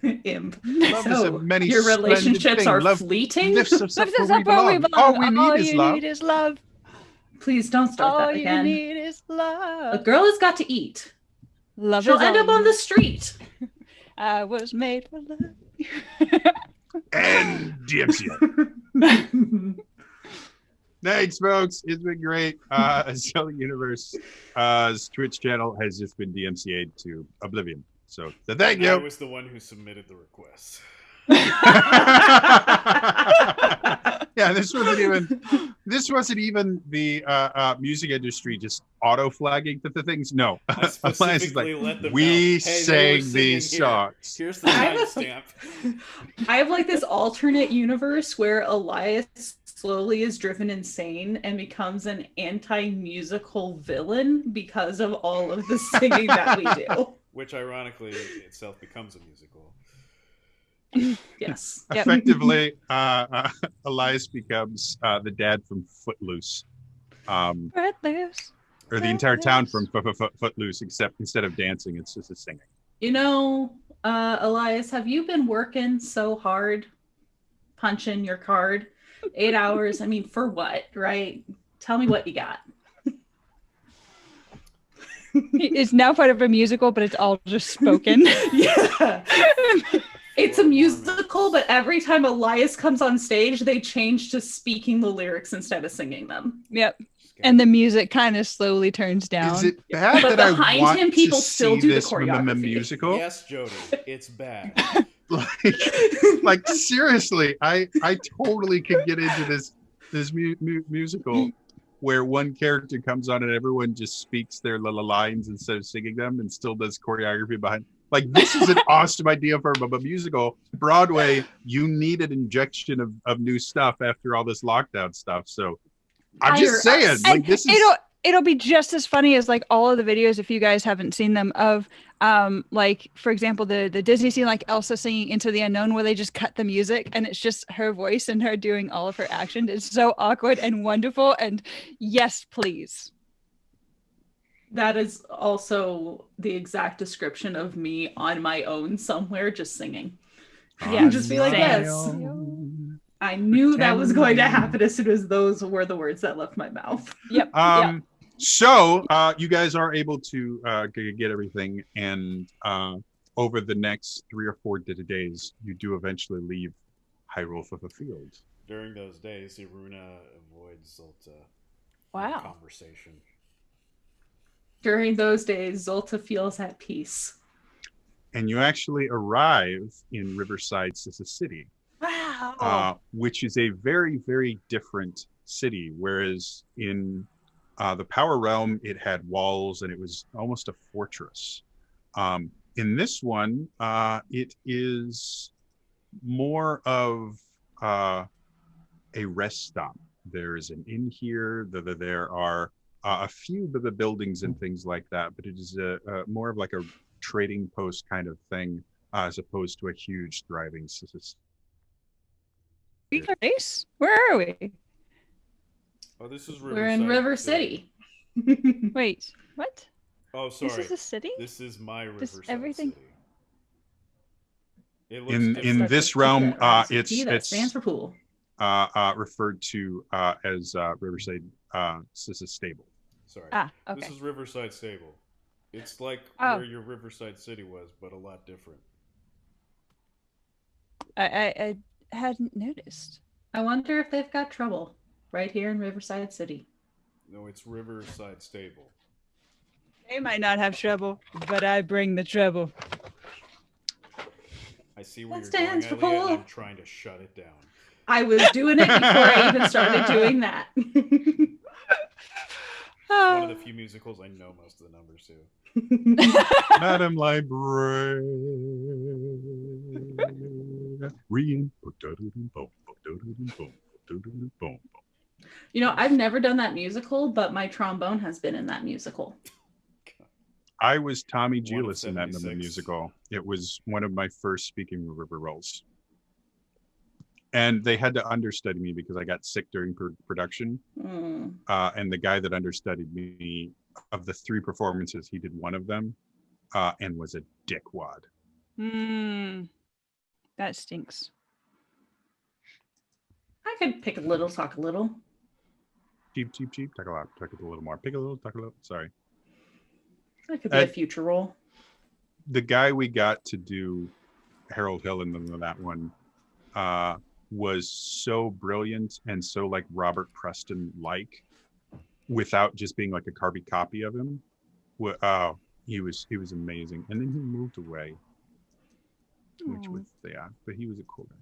Imp. Love is a many your relationships are love fleeting. lifts us up where we belong. All we need is love. Please don't start that again. All you need is love. A girl has got to eat. Love She'll is end all up on you the street. I was made for love. And DMCA. Thanks, folks. It's been great. Zelda Universe's Twitch channel has just been DMCA'd to oblivion. So thank you. I was the one who submitted the request. Yeah, this wasn't even the music industry just auto flagging the things. No, I specifically let them know. We Hey, sang these songs. Here's the timestamp. I have like this alternate universe where Elias slowly is driven insane and becomes an anti-musical villain because of all of the singing that we do. Which ironically itself becomes a musical. Yes. Yep. Effectively, Elias becomes the dad from Footloose. Footloose. Or the entire town from Footloose, except instead of dancing, it's just a singing. You know, Elias, have you been working so hard punching your card? 8 hours? I mean, for what, right? Tell me what you got. It's now part of a musical, but it's all just spoken. Yeah. It's a musical, but every time Elias comes on stage, they change to speaking the lyrics instead of singing them. Yep. And the music kind of slowly turns down. Is it bad But that I behind want him, people to still see do the this choreography. musical? Yes, Jody, it's bad. like seriously, I totally could get into this musical where one character comes on and everyone just speaks their little lines instead of singing them and still does choreography behind. Like, this is an awesome idea for a musical. Broadway, you need an injection of new stuff after all this lockdown stuff. So I'm just Hire saying, us. like, And this is it'll be just as funny as like all of the videos, if you guys haven't seen them, of like, for example, the Disney scene, like Elsa singing Into the Unknown, where they just cut the music and it's just her voice and her doing all of her action. It's so awkward and wonderful, and yes, please. That is also the exact description of me on my own somewhere, just singing. Yeah, just be like, same. yes. I knew that was going to happen as soon as those were the words that left my mouth. Yep. So you guys are able to get everything, and over the next 3 or 4 days, you do eventually leave Hyrule Field. During those days, Iruna avoids Zolta Wow. conversation. During those days, Zolta feels at peace. And you actually arrive in Riverside City, Wow. which is a very, very different city. Whereas in the Power Realm, it had walls and it was almost a fortress. In this one, it is more of a rest stop. There is an inn here. There are a few of the buildings and things like that, but it is a more of like a trading post kind of thing, as opposed to a huge thriving system. Race? Where are we? Oh, this is We're in River City. Wait, what? Oh, sorry. This is a city? This is my This- Riverside everything- City. It looks In different. this realm, That it's stands for pool. referred to as Riverside Stable. Sorry. Ah, okay. This is Riverside Stable. It's like Oh. where your Riverside City was, but a lot different. I hadn't noticed. I wonder if they've got trouble right here in Riverside City. No, it's Riverside Stable. They might not have trouble, but I bring the trouble. I see where That you're going, stands for Elliot, and pool. I'm trying to shut it down. I was doing it before I even started doing that. One of the few musicals I know most of the numbers to. Madam Librarian. You know, I've never done that musical, but my trombone has been in that musical. I was Tommy One of Giles in that 76. musical. It was one of my first speaking river roles. And they had to understudy me because I got sick during production. Mm. And the guy that understudied me, of the 3 performances, he did one of them and was a dickwad. That stinks. I could pick a little, talk a little. Cheap. Talk a lot. Talk a little more. Pick a little, talk a little. Sorry. That could be a future role. The guy we got to do Harold Hill in that one was so brilliant and so like Robert Preston like, without just being like a carbon copy of him. He was amazing. And then he moved away, which was but he was a cool guy.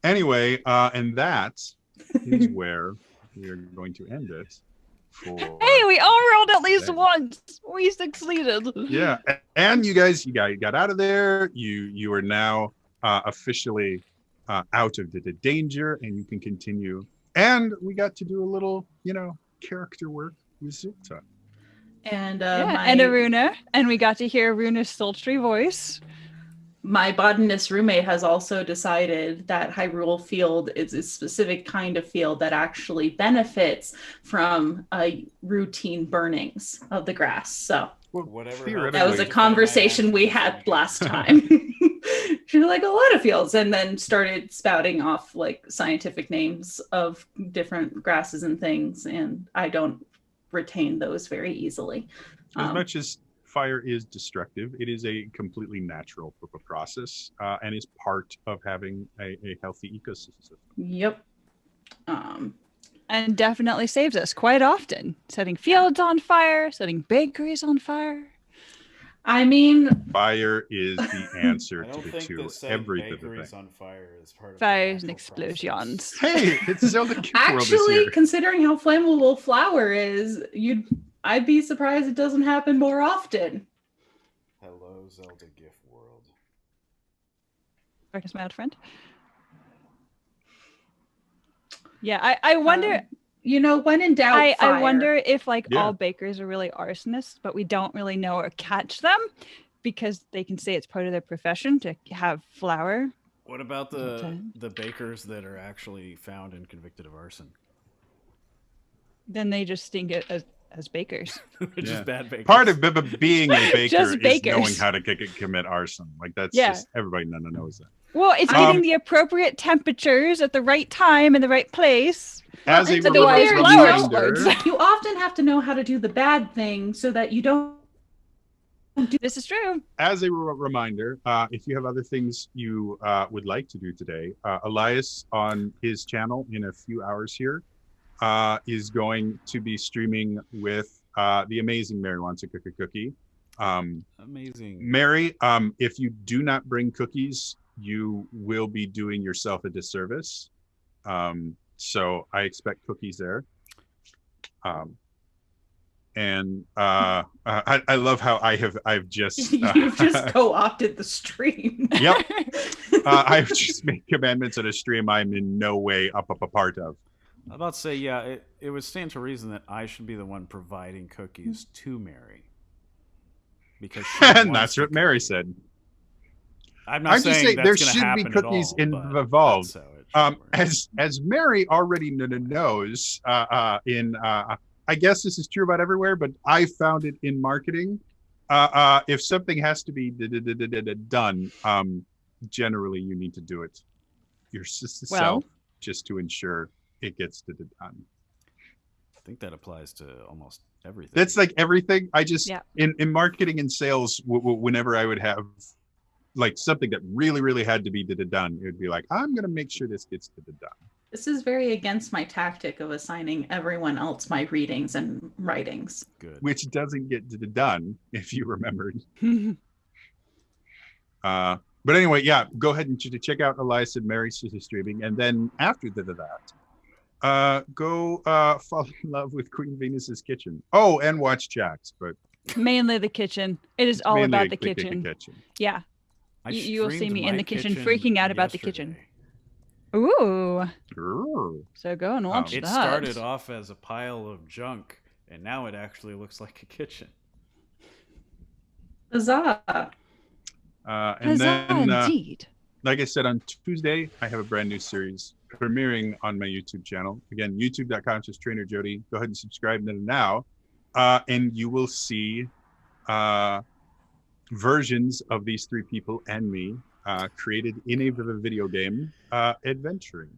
Anyway, and that is where we are going to end it. Hey, we all rolled at least once. We succeeded. Yeah, and you guys, you got out of there. You are now officially out of the danger, and you can continue And we got to do a little, character work with Zilta. And and Aruna, and we got to hear Aruna's sultry voice. my botanist roommate has also decided that Hyrule Field is a specific kind of field that actually benefits from routine burnings of the grass. So Whatever. that was a conversation we had last time. She was like, a lot of fields, and then started spouting off like scientific names of different grasses and things, and I don't retain those very easily. As much as fire is destructive, it is a completely natural process and is part of having a healthy ecosystem. Yep. And definitely saves us quite often. Setting fields on fire, setting bakeries on fire. I mean, fire is the answer I don't think to that setting every bakeries thing. on fire is part of Fires and the natural process. explosions. Hey, it's Zelda Gift World this actually, year. considering how flammable flour is, I'd be surprised it doesn't happen more often. Hello, Zelda Gift World. Darkness, my old friend. Yeah, I wonder. When in doubt, I fire. wonder if like Yeah. all bakers are really arsonists, but we don't really know or catch them because they can say it's part of their profession to have flour. What about Okay. the bakers that are actually found and convicted of arson? Then they just stink it as bakers. Just Yeah. bad bakers. Part of being a baker Just is bakers. knowing how to commit arson. Like that's Yeah. just everybody knows that. Well, it's getting the appropriate temperatures at the right time in the right place. As a and to be otherwise fair, flour reminder, explodes. you often have to know how to do the bad thing so that you don't do. This is true. as a reminder, if you have other things you would like to do today, Elias on his channel in a few hours here is going to be streaming with the amazing Mary Wants a Cookie. Amazing. Mary, if you do not bring cookies, you will be doing yourself a disservice. So I expect cookies there. And I love how I've just You've just co-opted the stream. Yep. I've just made commandments on a stream I'm in no way a part of. I'm about to say, yeah, it would stand to reason that I should be the one providing cookies to Mary. Because she And wants that's the what Mary cookie. said. I'm not I'm just saying saying that's there gonna should be happen at cookies all, but involved. that's how it should work. As Mary already knows, I guess this is true about everywhere, but I found it in marketing. If something has to be done, generally you need to do it yourself just to ensure it gets done. I think that applies to almost everything. That's like everything. I just Yeah. in marketing and sales, whenever I would have like something that really had to be done, it would be like, I'm gonna make sure this gets done. This is very against my tactic of assigning everyone else my readings and writings. good. Which doesn't get done, if you remembered. But anyway, yeah, go ahead and check out Elias and Mary's streaming, and then after that, go fall in love with Queen Venus's Kitchen. Oh, and watch Jax, but Mainly the kitchen. It is all mainly about the a kitchen. kitchen. Yeah. I You'll see streamed me in my the kitchen freaking out about the kitchen. yesterday. Ooh. Grrr. So go and watch It that. started off as a pile of junk, and now it actually looks like a kitchen. Huzzah! And Huzzah, then, indeed. like I said, on Tuesday, I have a brand new series premiering on my YouTube channel. Again, youtube.com/Trainer Jody. Go ahead and subscribe now, and you will see versions of these three people and me created in a video game adventuring.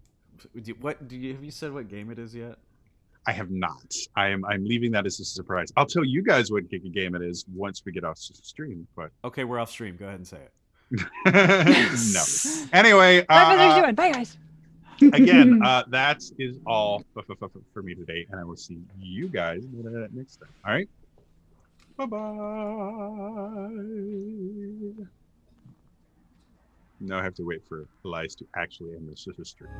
Have you said what game it is yet? I have not. I'm leaving that as a surprise. I'll tell you guys what game it is once we get off stream. But Okay, we're off stream. Go ahead and say it. no. Anyway, Bye, guys. Doing. Bye, guys. again, that is all for me today, and I will see you guys next time. All right. Bye-bye. Now I have to wait for Elias to actually end the stream.